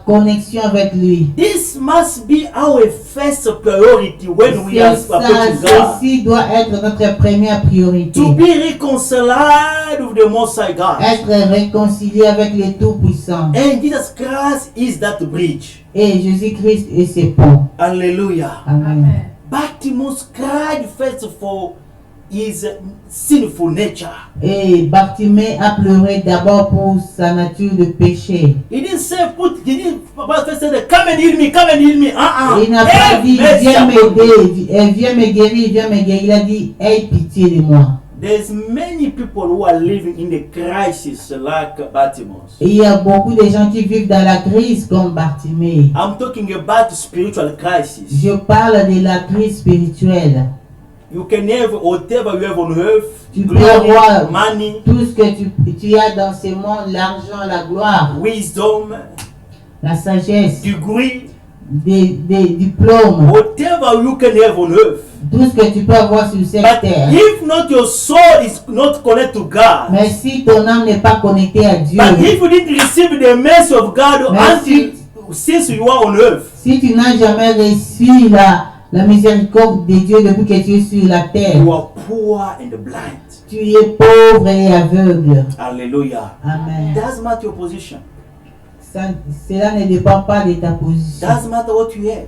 connexion avec lui. This must be our first priority when we are approaching God. Ceci doit être notre première priorité. To be reconciled with the Most High God. Être réconcilié avec le Tout-Puissant. And Jesus Christ is that bridge. Et Jésus-Christ est ce pont. Hallelujah. Amen. Bartimaeus cried first for his sinful nature. Et Bartimée a pleuré d'abord pour sa nature de péché. He didn't say, he didn't say, come and heal me, come and heal me. Il n'a pas dit, viens m'aider, viens me guérir, viens me guérir. Il a dit, aie pitié de moi. There's many people who are living in the crisis like Bartimaeus. Et il y a beaucoup de gens qui vivent dans la crise comme Bartimée. I'm talking about spiritual crisis. Je parle de la crise spirituelle. You can have whatever you have on earth, Tu peux glory, avoir money, tout ce que tu as dans ce monde, l'argent, la gloire, wisdom, la sagesse, degree, des diplômes, whatever you can have on earth. tout ce que tu peux avoir sur cette But terre. if not your soul is not connected to God, Mais si ton âme n'est pas connectée à Dieu, but if you didn't receive the mercy of God Mais since you are on earth, si tu n'as jamais reçu la miséricorde de Dieu depuis que tu es sur la terre, you are poor and blind. tu es pauvre et aveugle. Hallelujah. Amen. That's not your position. Cela ne dépend pas de ta position. Doesn't matter what you have.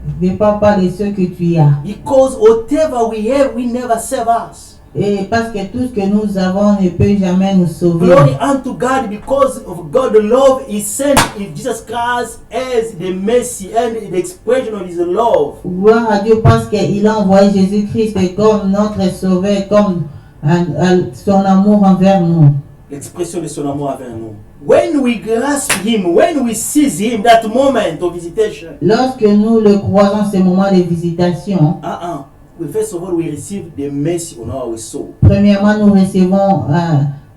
Ne dépend pas de ce que tu as. Because whatever we have, we never save us. Et parce que tout ce que nous avons ne peut jamais nous sauver. Glory unto God, because of God's love, He sent Jesus Christ as the mercy and the expression of His love. Gloire à Dieu parce qu'il a envoyé Jésus-Christ comme notre sauveur, comme son amour envers nous. L'expression de son amour envers nous. When we grasp Him, when we seize Him, that moment of visitation. Lorsque nous le croisons, ce moment de visitation, first of all, we receive the mercy on our soul. Premièrement, nous recevons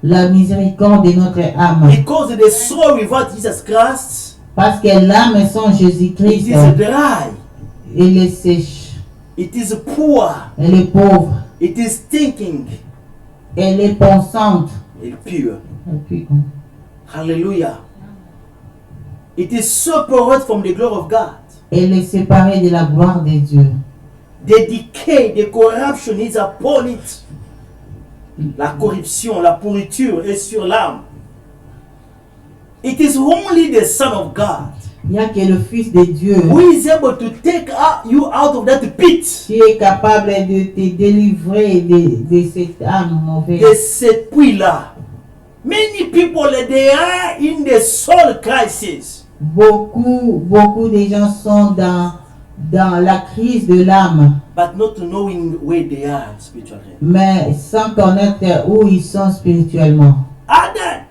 la miséricorde de notre âme. Because the soul without Jesus Christ, parce que l'âme sans Jésus-Christ, it is dry. Elle est sèche. It is poor. Elle est pauvre. It is thinking. Elle est pensante. Elle est pure. Hallelujah. It is separate from the glory of God. Elle est séparée de la gloire de Dieu. The decay, the corruption is upon it. La corruption, la pourriture est sur l'âme. It is only the Son of God. Il n'y a que le Fils de Dieu who is able to take you out of that pit. Qui est capable de te délivrer de cette âme mauvaise. De cette puits-là. Many people, they are in the soul crisis. Beaucoup de gens sont dans la crise de l'âme. But not knowing where they are spiritually. Mais sans connaître où ils sont spirituellement.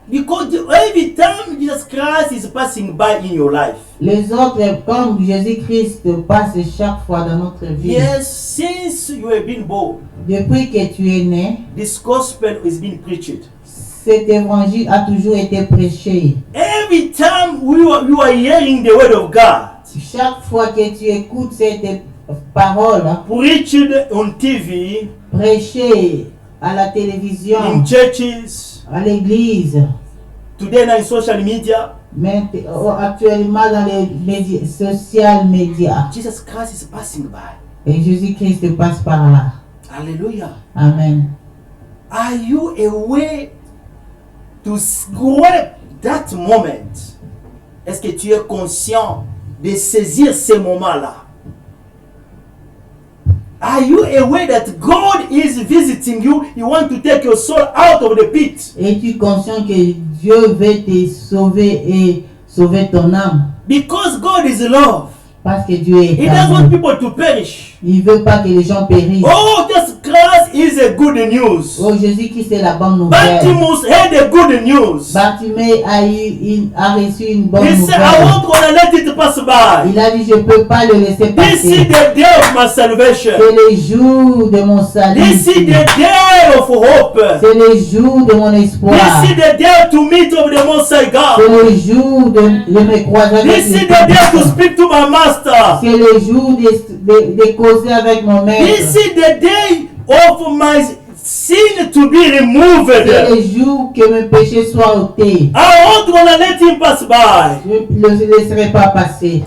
Because every time Jesus Christ is passing by in your life. Les autres, comme Jésus-Christ passe chaque fois dans notre vie. Yes, since you have been born. Depuis que tu es né. This gospel is being preached. Cet évangile a toujours été prêché. Every time you are hearing the word of God. Chaque fois que tu écoutes cette parole. Preached on TV. Prêché à la télévision. In churches. À l'église. Today in social media. Mais actuellement dans les médias, social media. Jesus Christ is passing by. Et Jésus-Christ passe par là. Alléluia. Amen. Are you aware to grab that moment? Est-ce que tu es conscient de saisir ces moments-là? Are you aware that God is visiting you? He wants to take your soul out of the pit. Es-tu conscient que Dieu veut te sauver et sauver ton âme? Because God is love. Parce que Dieu est He doesn't want people to perish. Il veut pas que les gens périssent. Oh, Jesus Christ is a good news. Oh, Jésus-Christ est la bonne nouvelle. Bartimaeus had a good news. Bartimée a reçu une bonne He nouvelle. said, I won't gonna let it pass by. Il a dit, je peux pas le laisser passer. This is the day of my salvation. C'est le jour de mon salut. This is the day of hope. C'est le jour de mon espoir. This is the day to meet of the Most High God. C'est le jour de me croiser avec This is the day to speak to my master. C'est le jour de causer avec mon maître. This is the day of my sin to be removed. C'est le jour que mes péchés soient ôtés. I won't gonna let him pass by. Je ne le laisserai pas passer.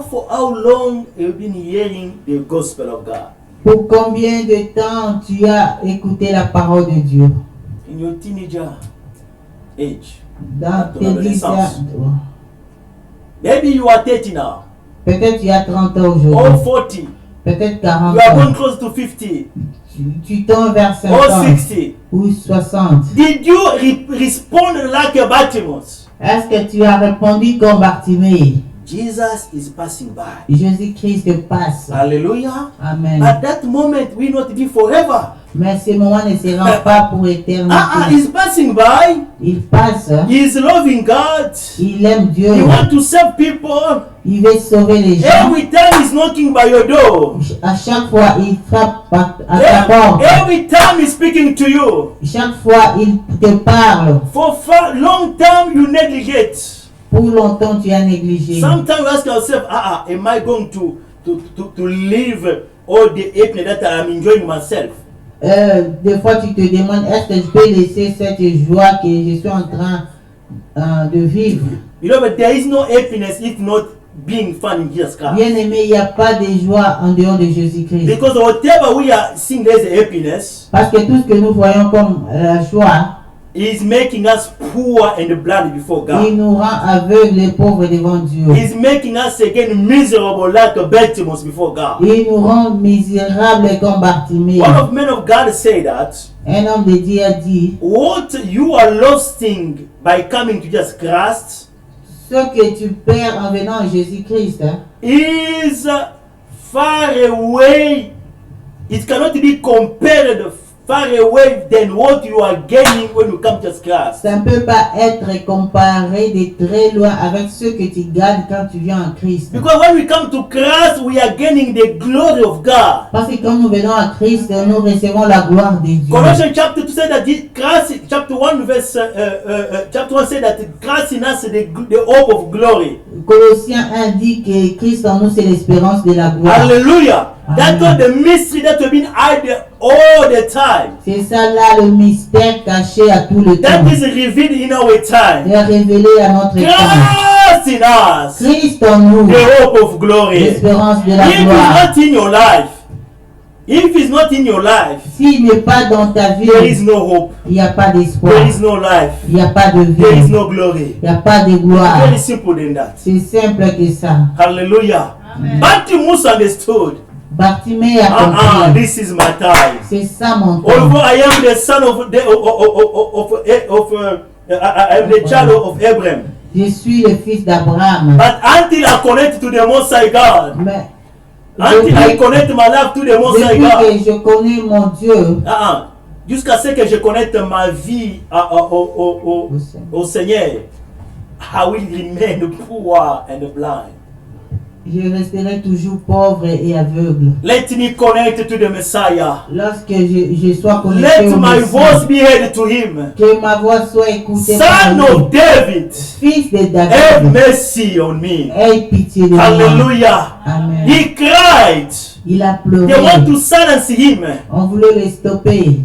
For how long have you been hearing the gospel of God? Pour combien de temps tu as écouté la parole de Dieu? In your teenager age. Dans tes 10 ans. Maybe you are 30 now. Peut-être tu as 30 ans aujourd'hui. Or 40. Peut-être 40 You are going ans. close to 50. Tu tends vers 50 Or ans. 60. Ou 60. Did you respond like a Bartimaeus? Est-ce que tu as répondu comme Bartimée? Jesus is passing by. Jésus-Christ passe. Hallelujah. Amen. At that moment, we not be forever. Mais ce moment ne sera pas pour éternité. He's passing by. Il passe. He is loving God. Il aime Dieu. He wants to save people. Il veut sauver les gens. Every time he's knocking by your door. À chaque fois, il frappe à ta porte. Every time he's speaking to you. Chaque fois, il te parle. For long time you negligate. Pour longtemps, tu as négligé. Sometimes you ask yourself, am I going to live all the happiness that I am enjoying myself? Des fois, tu te demandes, est-ce que je peux laisser cette joie que je suis en train de vivre? You know, but there is no happiness if not being found in Jesus Christ. Bien aimé, il n'y a pas de joie en dehors de Jésus-Christ. Because whatever we are seeing as happiness, parce que tout ce que nous voyons comme la joie, He is making us poor and blind before Il God. nous rend aveugles et pauvres devant Dieu. He is making us again miserable like Bartimaeus before God. Il nous rend misérables comme Bartimée. One of men of God say that Un homme de Dieu a dit, what you are losing by coming to Jesus Christ ce que tu perds en venant à Jésus-Christ, is far away. It cannot be compared far away than what you are gaining when you come to Jesus Christ. ça ne peut pas être comparé de très loin avec ce que tu gagnes quand tu viens en Christ. Because when we come to Christ, we are gaining the glory of God. Parce que quand nous venons à Christ, nous recevons la gloire de Dieu. Colossians chapter 2 said that Christ, chapter 1 verse chapter 1 said that Christ in us is the hope of glory. Colossiens 1 dit que Christ en nous c'est l'espérance de la gloire. Hallelujah. That was the mystery that we've been hiding all the time. C'est ça là le mystère caché à tout le That temps. is revealed in our time. Il est révélé à notre temps. Christ in us, Christ en nous, the hope of glory. If l'espérance de la it's gloire. not in your life, if it's not in your life, S'il n'est pas dans ta vie, there is no hope. il n'y a pas d'espoir. There is no life. Il n'y a pas de There is vie. no glory. Il n'y a pas de gloire. Very simple than that. C'est simple que ça. Hallelujah. Bartimaeus understood. Bartimée a compris. This is my time. C'est ça mon Although temps. I am the son I am the child of Abraham, Je suis le fils d'Abraham. but until I connect to the Most High God, Mais until I connect my life to the Most High depuis God, que je connais mon Dieu, jusqu'à ce que je connecte ma vie au Seigneur, I will remain poor and blind. je resterai toujours pauvre et aveugle. Let me connect to the Messiah. Lorsque je sois connecté Let au my Messie, voice be heard to him. que ma voix soit écoutée par Son lui. of David, Fils de have David, mercy on me. aie pitié de moi. Hallelujah. Amen. He cried. Il a They want pleuré. to silence him. On voulait le stopper.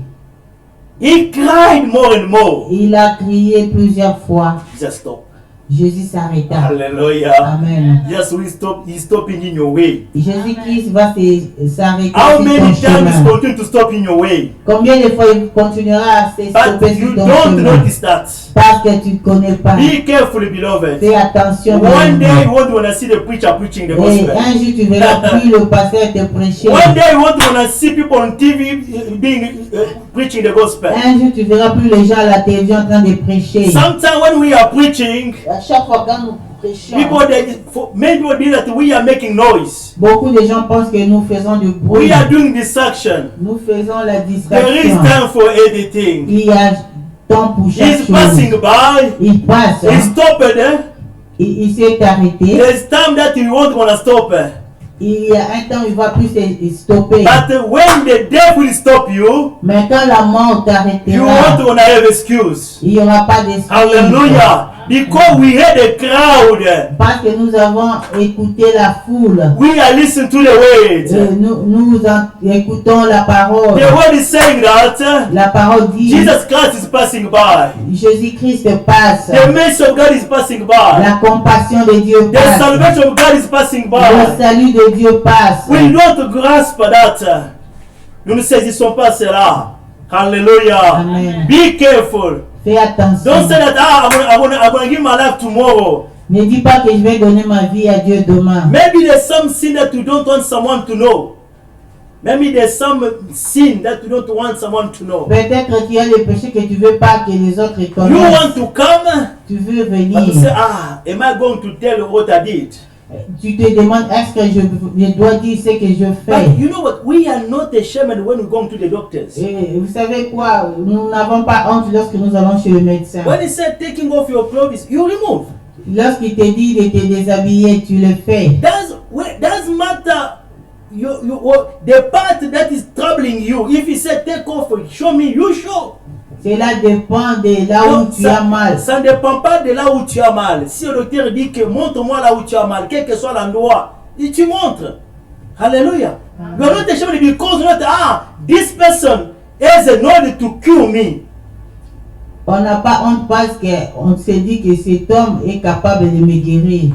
He cried more and more. Il a crié plusieurs fois. Just stop. Jésus s'arrêta. Hallelujah. Amen. Yes, he's stopping in your way. Jésus-Christ va s'arrêter How sur many ton times he chemin. continue to stop in your way? Combien de fois il continuera à se But stopper you sur ton don't chemin? notice that. Parce que tu ne connais pas. Be careful, beloved. Fais attention. One day bien-aimé. you won't want to see the preacher preaching the Et gospel. un jour tu verras plus le pasteur te prêcher. One day you won't want to see people on TV preaching the gospel. Un jour tu verras plus les gens à la télévision en train de prêcher. Sometimes when we are preaching, À chaque fois quand nous prêchons, many people think that we are making noise. beaucoup de gens pensent que nous faisons du bruit. We are doing distraction. Nous faisons la There is distraction. time for everything. Il y a temps pour chaque He's chose. passing by. Il passe. He stopped. Il s'est arrêté. There's time that you won't want to stop. Il y a un temps où il va plus se stopper. But when the devil will stop you, Mais quand la mort you t'arrêtera, won't want to have excuse. il n'y aura pas d'excuse. Hallelujah. Because we had a crowd. Parce que nous avons écouté la foule. We are listening to the words. Nous écoutons la parole. The word is saying that La parole dit, Jesus Christ is passing by. Jésus-Christ passe. The mercy of God is passing by. La compassion de Dieu The passe. salvation of God is passing Le by. salut de Dieu passe. We don't grasp that. Nous ne saisissons pas cela. Hallelujah. Amen. Be careful. Fais attention. Don't say that I'm gonna give my life tomorrow. Ne dis pas que je vais donner ma vie à Dieu demain. Maybe there's some sin that you don't want someone to know. Maybe there's some sin that you don't want someone to know. Peut-être qu'il y a des péchés que tu veux pas que les autres You connaissent. want to come, Tu veux but you venir. say, am I going to tell you what I did? Tu te demandes, est-ce que je dois dire ce que je fais? But you know what? We are not ashamed when we go to the doctors. Et vous savez quoi? Nous n'avons pas honte lorsque nous allons chez le médecin. When he said taking off your clothes, you remove. Lorsqu'il te dit de te déshabiller, tu le fais. Doesn't matter the part that is troubling you. If he said take off, show me, you show. Cela dépend de là où tu as mal. Ça ne dépend pas de là où tu as mal. Si le docteur dit que montre-moi là où tu as mal, quel que soit l'endroit, et tu montres. Hallelujah. You are not ashamed because this person has a knowledge to cure me. On n'a pas honte parce qu'on se dit que cet homme est capable de me guérir.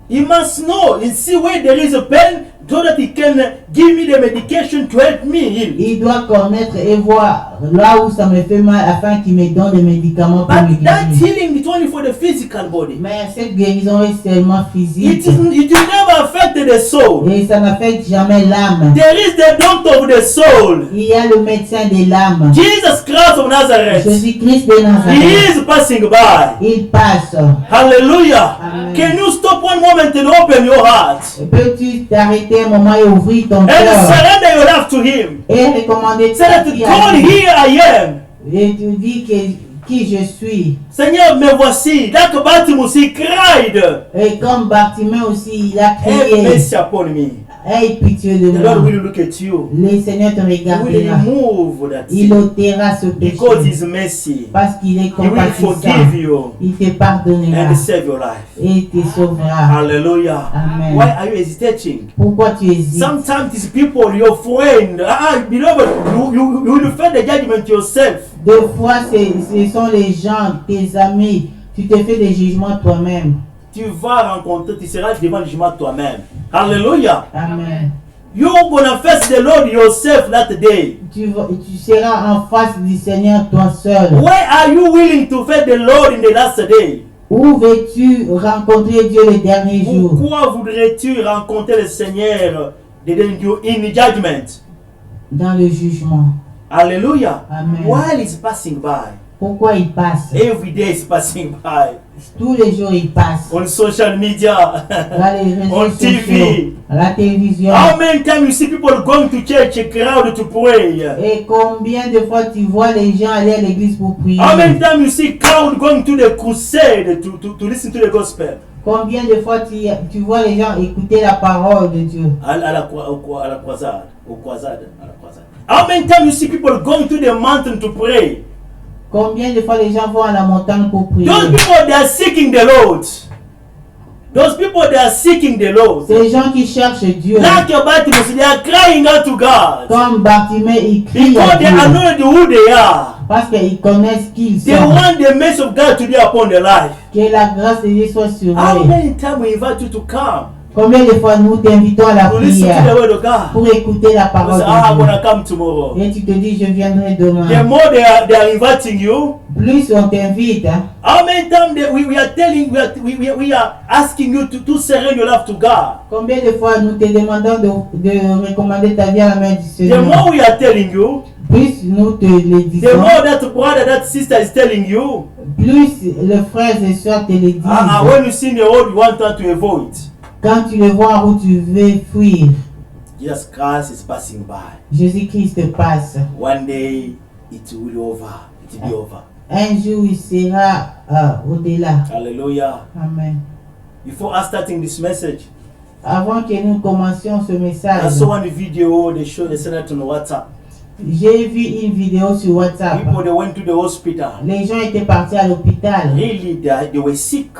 He must know and see where there is a pain, so that he can give me the medication to help me heal. Il doit connaître et voir là où ça me fait mal afin qu'il me donne des médicaments pour me But that guérir. healing is only for the physical body. Mais cette guérison est seulement physique. It will never affect the soul. Et ça n'affecte jamais l'âme. There is the doctor of the soul. Il y a le médecin de l'âme. Jesus Christ of Nazareth. Jésus-Christ de He Nazareth. is passing by. Il passe. Hallelujah. Amen. Can you stop one moment and open your heart Peux-tu t'arrêter un moment et ouvrir ton and cœur surrender your life to Him? et recommander Say ta that vie à God, lui. here I am. Et tu dis qui je suis. Seigneur, me voici. Like Bartimaeus, he cried. Et comme Bartimée aussi, il a Have crié, mercy upon me. aie pitié de The Lord moi. will look at you. Le Seigneur te He will regardera. remove that Il sin ôtera ce because péché His mercy. parce qu'il est He will compatissant. forgive you Il te pardonnera and save your life. et te sauvera. Hallelujah. Amen. Why are you hesitating? Pourquoi tu hésites? Sometimes these people, your friend, beloved, you will defend the judgment yourself. Deux fois, ce sont les gens, tes amis. Tu te fais des jugements toi-même. Tu vas rencontrer, tu seras devant le jugement toi-même. Hallelujah. Amen. You're gonna face the Lord yourself that day. Tu seras en face du Seigneur toi seul. Why are you willing to face the Lord in the last day? Où veux-tu rencontrer Dieu le dernier jour? Pourquoi voudrais-tu rencontrer le Seigneur in judgment? Dans le jugement. Hallelujah. Amen. While he's passing by, Pourquoi il passe? every day is passing by. Tous les jours il passe. On social media, Dans les on réseaux sociaux, TV. à la télévision. How many times you see people going to church, a crowd to pray? Et combien de fois tu vois les gens aller à l'église pour prier? How many times you see crowd going to the crusade to listen to the gospel? Combien de fois tu vois les gens écouter la parole de Dieu? À la croisade. How many times you see people going to the mountain to pray? Combien de fois les gens vont à la montagne pour prier? Those people, they are seeking the Lord. Those people, they are seeking the Lord. Ces gens qui cherchent Dieu. Like your Bartimaeus, they are crying out to God. Comme Bartimée, ils crient à Because they Dieu. know who they are. Parce qu'ils connaissent qui ils They sont. want the mercy of God to be upon their life. Que la grâce de Dieu soit sur How eux. many times we invite you to come Combien de fois nous t'invitons à la to listen to the prière word of God? pour écouter la You parole say, I'm de gonna come tomorrow. Dieu. Et tu te dis, je viendrai The demain. more they are inviting you, Plus on t'invite, hein. how many times we are telling, we are asking you to surrender your life to God. Combien de fois nous te demandons de recommander ta vie à la main du The Seigneur. more we are telling you, Plus nous te le the disons, more that brother, that sister is telling you. plus les frères et sœurs te le disent. When you see the road, you want her to avoid. Quand tu le vois où tu veux fuir, Jesus Christ is passing by. Jésus-Christ passe. One day it will be over. It will be over. Un jour, il sera au-delà. Hallelujah. Amen. Before us starting this message, Avant que nous commencions ce I message, saw one video. They showed, they sent it on WhatsApp. j'ai vu une vidéo sur WhatsApp. People, they went to the hospital. Les gens étaient partis à l'hôpital. Really, they were sick.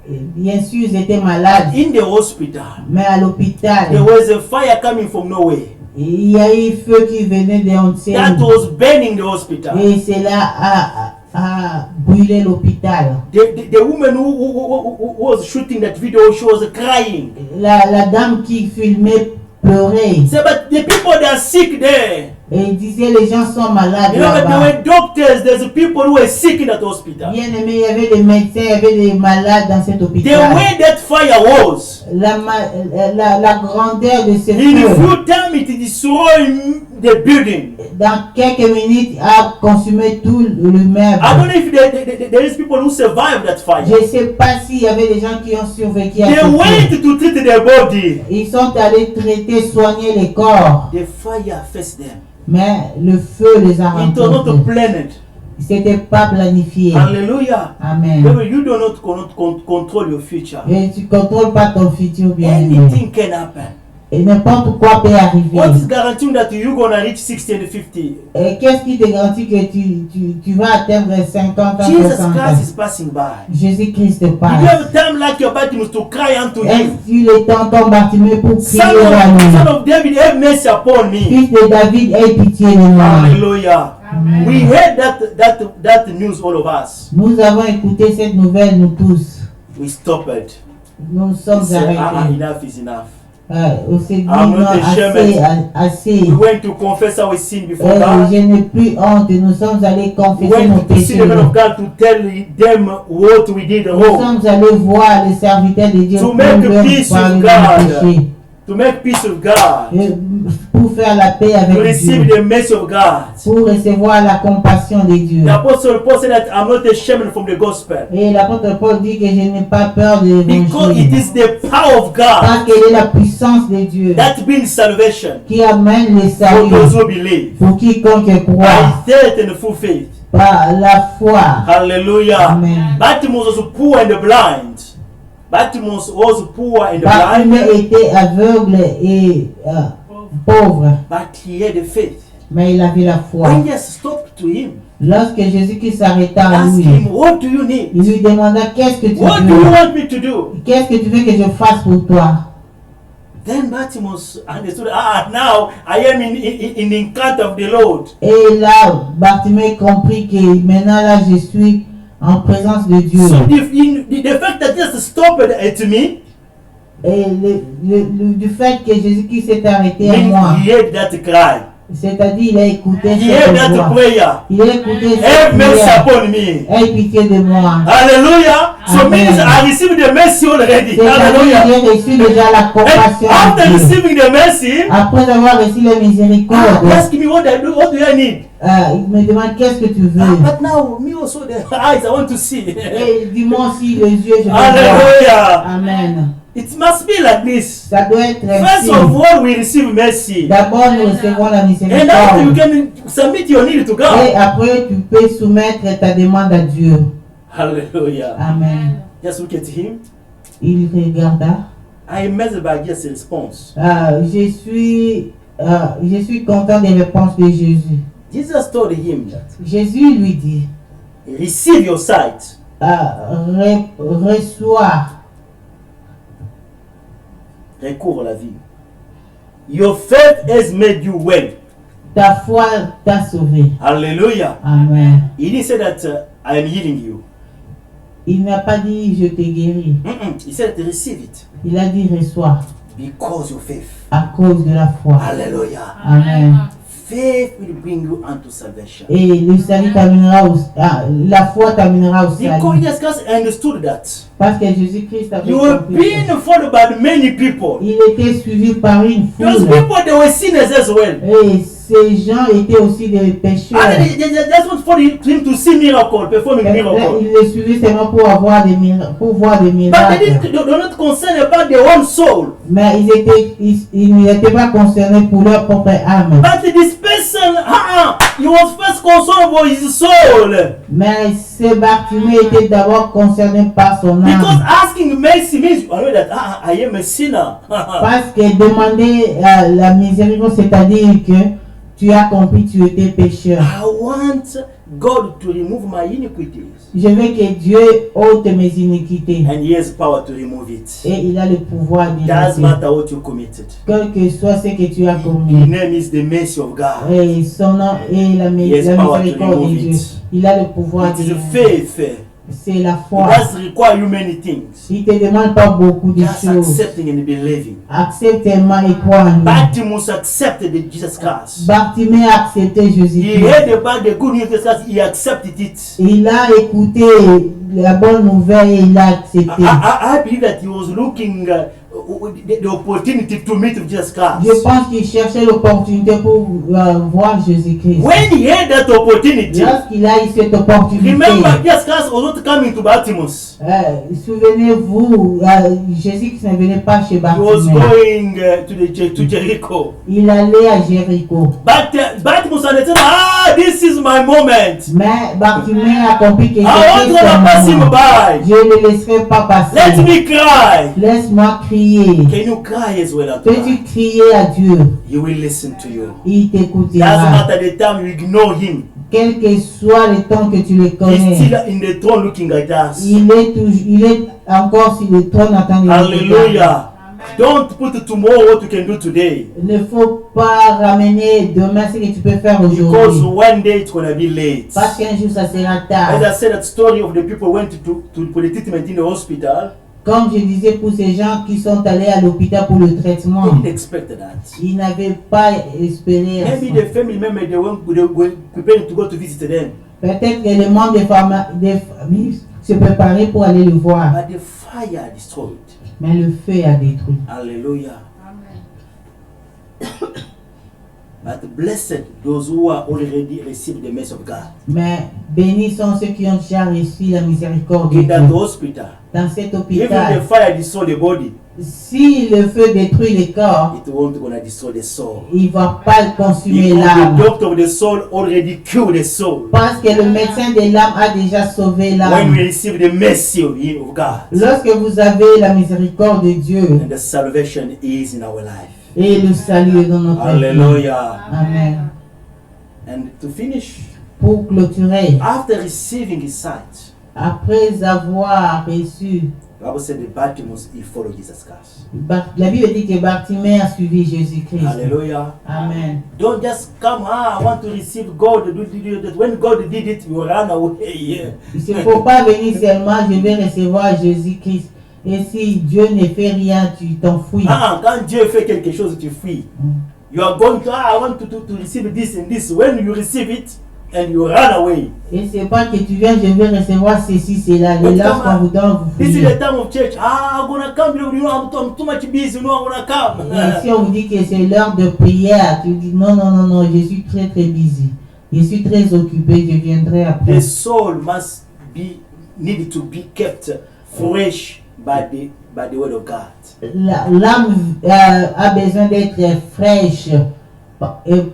Bien sûr, ils étaient malades. In the hospital, Mais à l'hôpital, there was a fire coming from nowhere. il y a eu feu qui venait de on ne sait That où. was burning the hospital. Et cela a brûlé l'hôpital. The woman who was shooting that video, she was crying. La dame qui filmait pleurait. Say, but the people, they are sick there. Et il disait les gens sont malades You know, but there là-bas. were doctors, there's people who were sick in that hospital. Bien aimé, il y avait des médecins, il y avait des malades dans cet The hôpital. way that fire was, La grandeur de ce in feu, few time it destroyed the building. dans quelques minutes, a consumé tout le meuble. I don't know if there is people who survived that fire. Je ne sais pas s'il y avait des gens qui ont survécu à They ce feu. went to treat their body. Ils sont allés traiter, soigner les corps. The fire faced them. Mais le feu les a It was not rencontrés. planned. C'était pas planifié. Hallelujah. Amen. Baby, you do not control your future. Et tu ne contrôles pas ton futur bien aimé. Anything can happen. Et n'importe quoi peut arriver. What is guaranteeing that you're gonna reach 60 and 50? Et qu'est-ce qui te garantit que tu vas atteindre 50 ans, Jesus 60 ans? Christ is passing by. Jésus-Christ Did you passe. have time like your Bartimaeus to cry unto him? Est-ce qu'il est temps ton Bartimée pour crier Son à lui? of David, have mercy upon me. Fils de David, aie pitié de moi. Hallelujah. We heard that news, all of us. Nous avons écouté cette nouvelle, nous tous. We stopped. Nous We sommes said, arrêtés. enough is enough. Aussi I'm not ashamed. assez. We went to confess our sin before Je God. n'ai plus honte. Nous sommes allés We confesser nos went to see péchés. the man of God to tell them what we did Nous wrong. sommes allés voir les serviteurs de Dieu To pour make leur peace parler with de nos God. péchés. To make peace with God. Pour faire la paix To avec receive Dieu. the mercy of God. Pour recevoir la compassion de Dieu. The Apostle Paul said that I'm not ashamed from the gospel. Et l'apôtre Paul dit que je n'ai pas peur de Because l'évangile. it is the power of God Parce qu'elle est la puissance de Dieu that brings salvation qui amène le for salut those who believe. pour quiconque croit By faith and full faith. par la foi. Hallelujah. Amen. Bartimaeus was poor and blind. Bartimaeus was poor and blind, Bartimée était aveugle et pauvre, but he had faith. mais il avait la foi. When Jesus stopped to him, Lorsque Jésus-Christ s'arrêta à asked lui, him, what do you need? il lui demanda qu'est-ce que tu What do you veux? want me to do? Qu'est-ce que tu veux que je fasse pour toi? Then Bartimaeus understood, now I am in the encounter of the Lord. Et là, Bartimée comprit que maintenant là, je suis en présence de Dieu. So the fact that Jesus stopped at me Et du fait que Jésus-Christ s'est arrêté à means moi, he heard that cry. c'est-à-dire il a écouté He heard cette that voix. prayer. Il a écouté cette Have mercy prière. upon me. Aie pitié de moi. Hallelujah. So Amen. means I received the mercy already. C'est-à-dire Hallelujah. j'ai reçu déjà la And compassion after de Dieu. receiving the mercy, Après avoir reçu la miséricorde, he asked me what do I need? il me demande qu'est-ce que tu veux. But now me also the eyes I want to see. Et dis-moi aussi les yeux, je veux voir. Hallelujah. Amen. It must be like this. Ça doit être First ainsi. of all, we receive mercy. D'abord, nous recevons la And after you miséricorde. can submit your need to God. Et après, tu peux soumettre ta demande à Dieu. Hallelujah. Amen. Just look at him. Il regarda. I am amazed by his response. Je suis content des réponses de Jésus. Jesus told him that Jésus lui dit, receive your sight. reçois, Recouvre la vie. Your faith has made you well. ta foi t'a sauvé. Hallelujah. Amen. He didn't say that I am healing you. Il n'a pas dit je t'ai guéri. He said receive it Il a dit reçois because of faith. à cause de la foi. Hallelujah. Amen. Faith will bring you unto salvation. Et le salut t'amènera la foi t'amènera au Because salut. Jesus understood that. Parce que Jésus-Christ avait You were compris. being followed by many people. Il était suivi par une Those foule. people, they were sinners as well. Et ces gens étaient aussi des pécheurs. And they just want for him to see miracle, performing miracle. Il les suivait seulement pour avoir des miracles, pour voir des But miracles. they were not concerned about their own soul. Mais ils n'étaient pas concernés pour leur propre âme. But this person, he was first concerned for his soul. Mais ce Bartimée était d'abord concerné par son Because âme. asking mercy means I know that I am a sinner. Parce que demander la miséricorde, c'est-à-dire que tu as compris, tu étais pécheur. I want God to remove my iniquities. Je veux que Dieu ôte mes iniquités. And he has power to remove it. Et il a le pouvoir d'y Doesn't ôter. matter what you committed. Quel que soit ce que tu as His commis. name is the mercy of God. Et son nom est la Yes, power to miséricorde de remove Dieu. it. Il a le pouvoir It is de faith. C'est la It foi. does require you many things. Il ne te demande pas beaucoup de Just choses. accepting and believing. Accepte tellement et crois en lui. Bartimaeus accepted Jesus Christ. Bartimée a accepté He Jésus-Christ. heard about the good news of Jesus Christ. He accepted it. Il a écouté la bonne nouvelle et il a accepté. I believe that he was looking the opportunity to meet with Jesus Christ. Je pense qu'il cherchait l'opportunité pour voir Jésus-Christ. When he had that opportunity, Lorsqu'il a eu cette opportunité, remember Jesus Christ was not coming to Bartimaeus. souvenez-vous, Jésus-Christ ne venait pas chez He was Bartimée. going to Jericho. Il allait à Jéricho. But Bartimaeus understood, this is my moment. Mais Bartimée a compris que I want c'était to son pass him moment. by. Je ne le laisserai pas passer. Let me cry. Laisse-moi crier. Can you cry as well unto Peux-tu God? crier à Dieu? He will listen to you. Il Doesn't t'écoutera. matter the time you ignore him. Quel que soit le temps que tu le He's connais, still in the throne looking at us. il est encore sur le trône en train de nous regarder. Hallelujah. Don't put tomorrow what you can do today. Il ne faut pas ramener demain ce que tu peux faire Because aujourd'hui. one day it's going to be late. Parce qu'un jour ça sera As tard. I said, that story of the people who went for the treatment in the hospital. Comme je disais pour ces gens qui sont allés à l'hôpital pour le traitement, They didn't expect that. ils n'avaient pas espéré à Maybe ça. the family members they were preparing to go to visit them. Peut-être que les membres des familles se préparaient pour aller le voir, But the fire destroyed. mais le feu a détruit. Hallelujah. But blessed those who are already received the mercy of God. Mais bénis sont ceux qui ont déjà reçu la miséricorde de In that Dieu. hospital, Dans cet even hôpital, the fire destroy the body, si le feu détruit le corps, it won't gonna destroy the soul. il ne va pas consumer Because l'âme. the doctor of the soul already killed the soul. Parce que le médecin de l'âme a déjà sauvé When l'âme. we receive the mercy of God, Lorsque vous avez la miséricorde de Dieu and the salvation is in our life. et le salut est dans notre vie. Hallelujah. Amen. And to finish, Pour clôturer, after receiving his sight, après avoir reçu, the Bible said the Bartimaeus, he followed Jesus Christ. La Bible dit que Bartimée a suivi Jésus-Christ. Hallelujah. Amen. Don't just come, I want to receive God. When God did it, you run away. Yeah. Il ne faut pas venir seulement, je vais recevoir Jésus-Christ. Et si Dieu ne fait rien, tu t'enfuis. Quand Dieu fait quelque chose, tu fuis. You are going to, I want to receive this and this. When you receive it, and you run away. Et c'est pas que tu viens, je vais recevoir ceci, cela. Et lorsqu'on vous donne, vous This is fuyez. the time of church. I'm gonna come. You know, I'm too much busy. No, I'm gonna come. Et si on vous dit que c'est l'heure de prière, tu dis non, non, non, non, je suis très très busy. Je suis très occupé, je viendrai après. The soul must be needed to be kept fresh by the word of God. L'âme a besoin d'être fraîche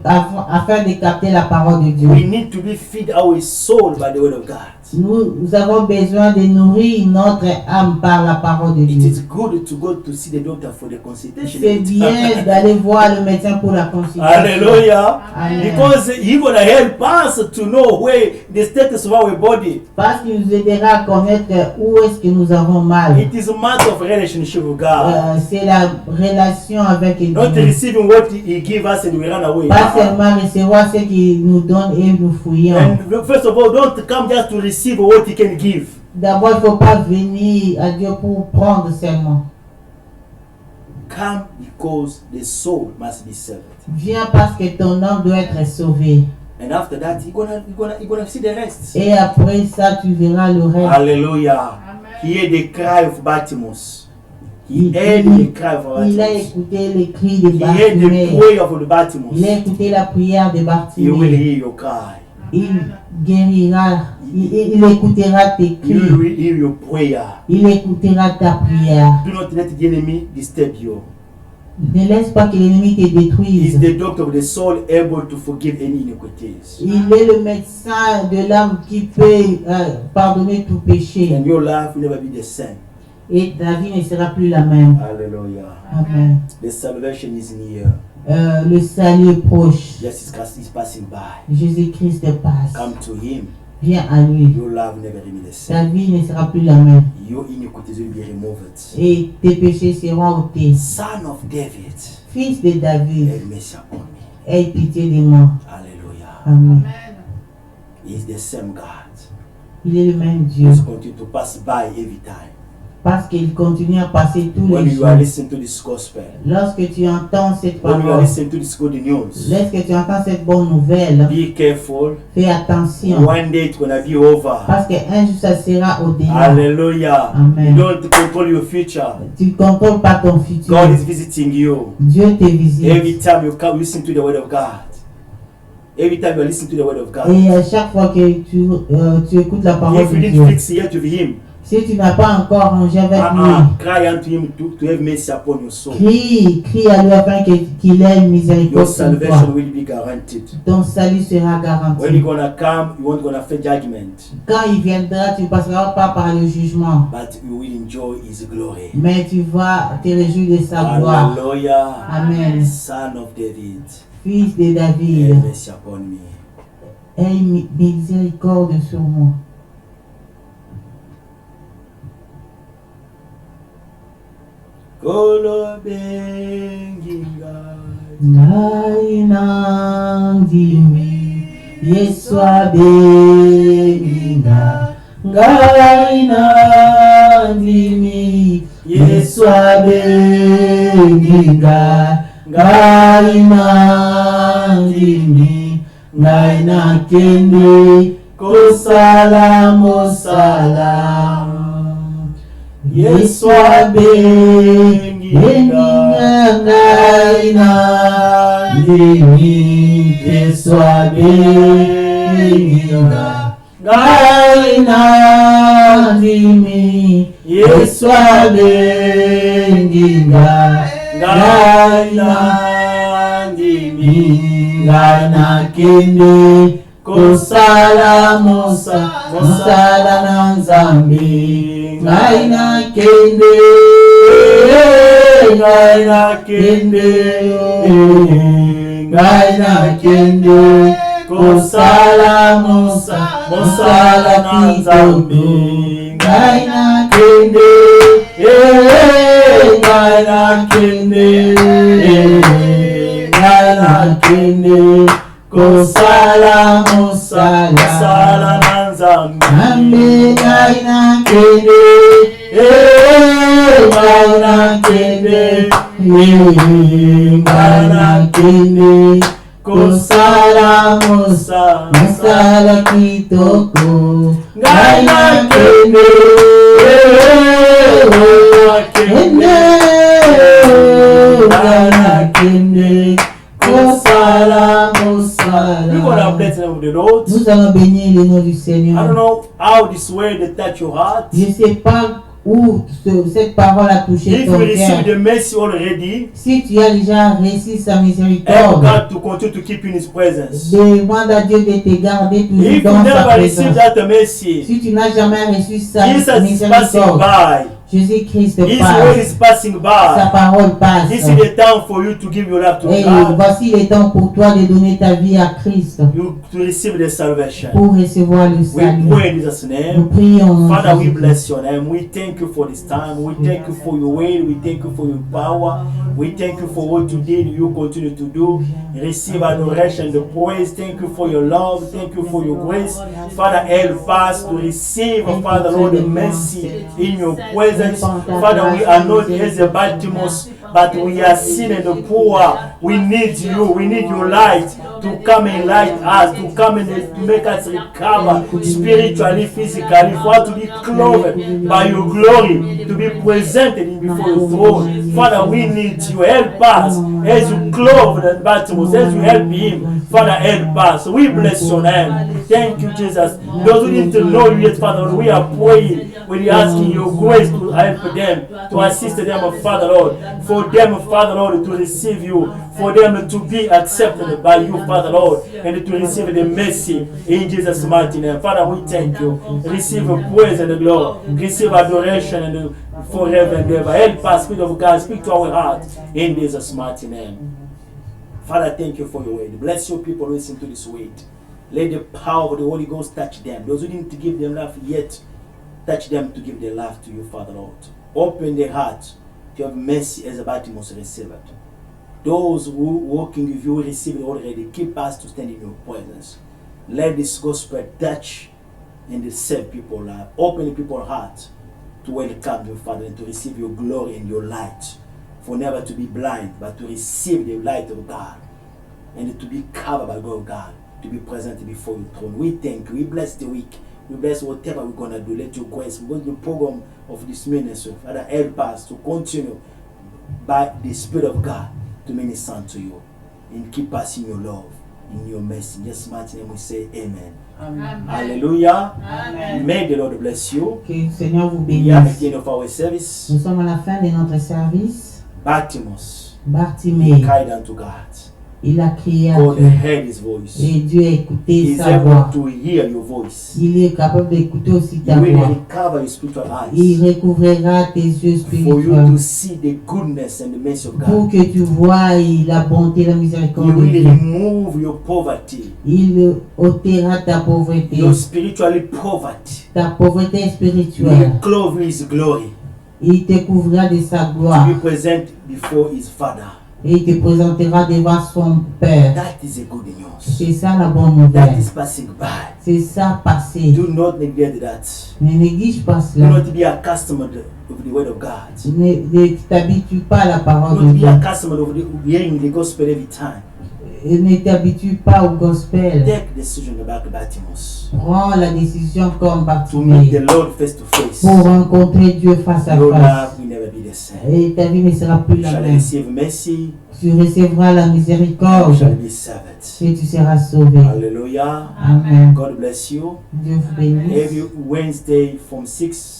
afin de capter la parole de Dieu. We need to be feed our soul by the word of God. Nous avons besoin de nourrir notre âme par la parole de It Dieu. is good to go to see the doctor for the consultation. C'est bien d'aller voir le médecin pour la consultation. Hallelujah. Amen. Because he gonna help us to know where the status of our body. Parce qu'il nous aidera à connaître où est-ce que nous avons mal. It is a matter of relationship with God. C'est la relation avec Dieu. Not receiving what he give us and we run away. Pas seulement recevoir ce qu'il nous donne et nous fouillons. And first of all, don't come just to receive what he can give. D'abord, il ne faut pas venir à Dieu pour prendre seulement. Come because the soul must be saved. Viens parce que ton âme doit être sauvée. And after that, you're gonna see the rest. Et après ça, tu verras le reste. Hallelujah. He heard the cry of Bartimaeus. He heard the cry of Il a Bartimaeus. écouté les cris de He heard the Bartimée. prayer of the Il a Bartimaeus. écouté la prière de He will Bartimée. hear your cry. Il guérira, il écoutera tes He cris. will hear your prayer. Il écoutera ta prière. Do not let the enemy disturb you. Ne laisse pas que l'ennemi te He is détruise. the doctor of the soul, able to forgive any iniquities. Il est le médecin de l'âme qui peut pardonner tout péché. And your life will never be the same. Et ta vie ne sera plus la même. Hallelujah. Amen. The salvation is near. Le salut est proche. Jesus Christ is passing by. Jésus-Christ passe. Come to him. Viens à lui. Your life will never be the Ta same. vie ne sera plus la même. Your iniquities will be removed. Et tes péchés seront ôtés. Son of David, Fils de David, have mercy upon me. aie pitié de moi. Hallelujah. Amen. He is the same God. Il est le même Dieu. He's continue to pass by every time. Parce qu'il continue à passer tous When les you are jours. listening to this gospel, Lorsque tu entends cette when you are parole, listening to this good news, lorsque tu entends cette bonne nouvelle, be careful. fais attention. One day it's gonna be over. Parce qu'un jour ça sera au-delà. Hallelujah. Amen. You don't control your future. Tu ne contrôles pas ton futur. God is visiting you. Dieu te visite. Every time you come listen to the word of God. Every time you listen to the word of God. Et à chaque fois que tu écoutes la parole If de you didn't Dieu, fix yet with him, si tu n'as pas encore rangé avec cry unto him to have mercy upon your soul. lui, crie à lui afin qu'il ait une Your miséricorde sur salvation toi. will be guaranteed. Ton salut sera When garanti. you're gonna come, you won't gonna face judgment, Quand il viendra, tu ne passeras pas par le jugement, but you will enjoy his glory. mais tu vas te réjouir de sa gloire. Hallelujah. Amen. Son of David, Fils de David, have mercy upon me. aie miséricorde sur moi. Kolo benginga. Ngai nandimi, Yesu abenginga. Ngai nandimi, nginga ngai nandimi ngai nakende kosala mosala Yesu abengi ngai nandimi Yesu abengi ngai nandimi Yesu abengi ngai nandimi ngai nakende kosala mosala na Nzambe ngai nakende kosala mosala na Nzambe ngai nakende kosala mosala na Nzambe ngai nakende kosala mosala kitoko ngai nakende kosala mosala. We're gonna bless the name of the Lord. Nous allons bénir le nom du Seigneur. I don't know how this word touch your heart. Je ne sais pas où cette parole a touché If ton you receive cœur. the mercy already, Si tu as déjà reçu sa ask miséricorde, God to continue to keep you in His presence. demande à Dieu de te garder toujours If you dans sa never receive présence. that mercy, Si tu n'as jamais reçu sa Jesus is passing miséricorde, by. Jésus-Christ His word passe, is passing sa by. parole passe. This is the time for you to give your life to Et God, voici le temps pour toi de donner ta vie à Christ you to receive the salvation. pour recevoir le We salut. pray in Jesus' Nous name. prions. en Father, we Jésus-Christ. bless your name. We thank you for this time. We thank you for your word. We thank you for your power. We thank you for what you did. You continue to do. Receive adoration, the praise. Thank you for your love. Thank you for your grace. Father, help us to receive, Father, Lord, the mercy in your presence. Father, we are not as a Baltimore, but we are sin and the poor. We need you. We need your light to come and light us, to come and to make us recover spiritually, physically, for us to be clothed by your glory, to be presented before your throne. Father, we need you. Help us as you clothe Baltimore, as you help him. Father, help us. We bless your name. Thank you, Jesus. Those who need to know you yet, Father, we are praying. We are asking your grace to help them, to assist them, Father Lord, for them, Father Lord, to receive you, for them to be accepted by you, Father Lord, and to receive the mercy in Jesus' mighty name. Father, we thank you. Receive praise and glory, receive adoration and forever and ever. Help us, Spirit of God, speak to our heart in Jesus' mighty name. Father, thank you for your word. Bless your people who listen to this word. Let the power of the Holy Ghost touch them. Those who didn't give them life yet, touch them to give their life to you, Father Lord. Open their heart to have mercy as a Baltimore's receive it. Those who walking with you receive it already. Keep us to stand in your presence. Let this gospel touch and save people's life. Open people's heart to welcome you, Father, and to receive your glory and your light. For never to be blind, but to receive the light of God. And to be covered by God. To be present before your throne. We thank you. We bless the week. We bless whatever we're going to do. Let your grace. We're going to do the program of this ministry. Father, help us to continue by the Spirit of God to minister unto you. And keep us in your love, in your mercy. In Jesus' mighty name we say amen. Amen. Hallelujah. Amen. May the Lord bless you. Que le Seigneur vous We are at bénisse. the end of our service. Nous sommes à la fin de notre service. Bartimaeus Bartimée, cried unto God. il a crié à God Dieu. heard his voice. Et Dieu a écouté He is sa voix. able to hear your voice. Il est capable d'écouter aussi He ta will voix. recover your spiritual Il eyes recouvrira tes yeux for you spirituels to see the goodness and the mercy of pour God. que tu vois la bonté et la He miséricorde de will Dieu. remove your poverty, Il ôtera ta pauvreté, your spiritual poverty. ta pauvreté He will spirituelle. clothe with his glory Il te couvrira de sa to gloire be present before his Father. Et il te présentera devant son Père. That is a good news. C'est ça la bonne That nouvelle. is passing by. C'est ça passé. Do not neglect that. Ne néglige pas Do cela. not be accustomed of the word of God. Ne t'habitue pas à la parole Do de not be Dieu. accustomed of hearing the gospel every time. Et ne t'habitue pas au gospel. Take decision about Bartimaeus. Prends la décision comme To meet the Bartimée Lord face to face. pour rencontrer Dieu face à Your face. life will never be the same. Et ta vie ne sera plus You la shall même. receive mercy. Tu recevras la You miséricorde shall be saved. et tu seras sauvé. Hallelujah. Amen. God bless you. Dieu vous bénisse. Every Wednesday from 6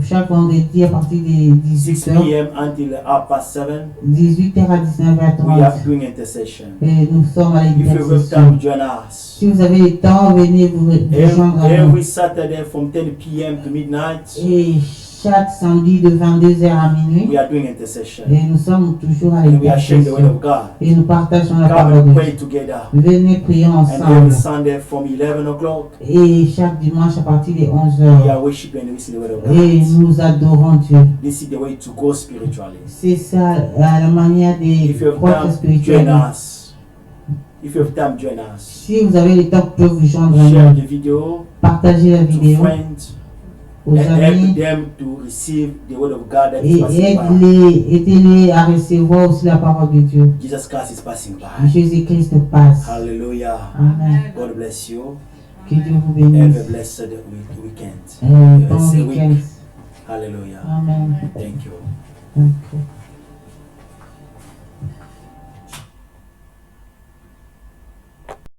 Chaque vendredi à partir des 6 18h, p.m. until 7:30, 18h à we 19h30. are doing intercession. Et nous sommes à If you have l'intercession. time, join us. Si vous avez le temps, venez vous rejoindre à nous. Every Saturday from 10 p.m. to midnight, Et chaque samedi de 22h à minuit, we are doing intercession. et nous sommes toujours à And we are sharing the word l'intercession. of God. Et nous partageons la Come parole and de pray Dieu. together. Venez prier And ensemble. every Sunday from 11 o'clock, Et chaque dimanche à partir des we 11h. are worshiping and we see the word of Et God. nous adorons Dieu. This is the way to go spiritually. C'est ça la manière de If you have croître time, join spirituellement. us. If you have time, join us. Si vous avez le temps, vous pouvez vous joindre à Share nous. the video Partagez la to vidéo friends aux and help amis them to receive the word of God that is et passing by. aidez-les à recevoir aussi la parole de Dieu. Jesus Christ is passing by. Jésus-Christ passe. Hallelujah. Amen. God bless you. Que Dieu vous Have a bénisse. blessed weekend. Bon Blessed week. week-end. Hallelujah. Amen. Thank you. Thank you.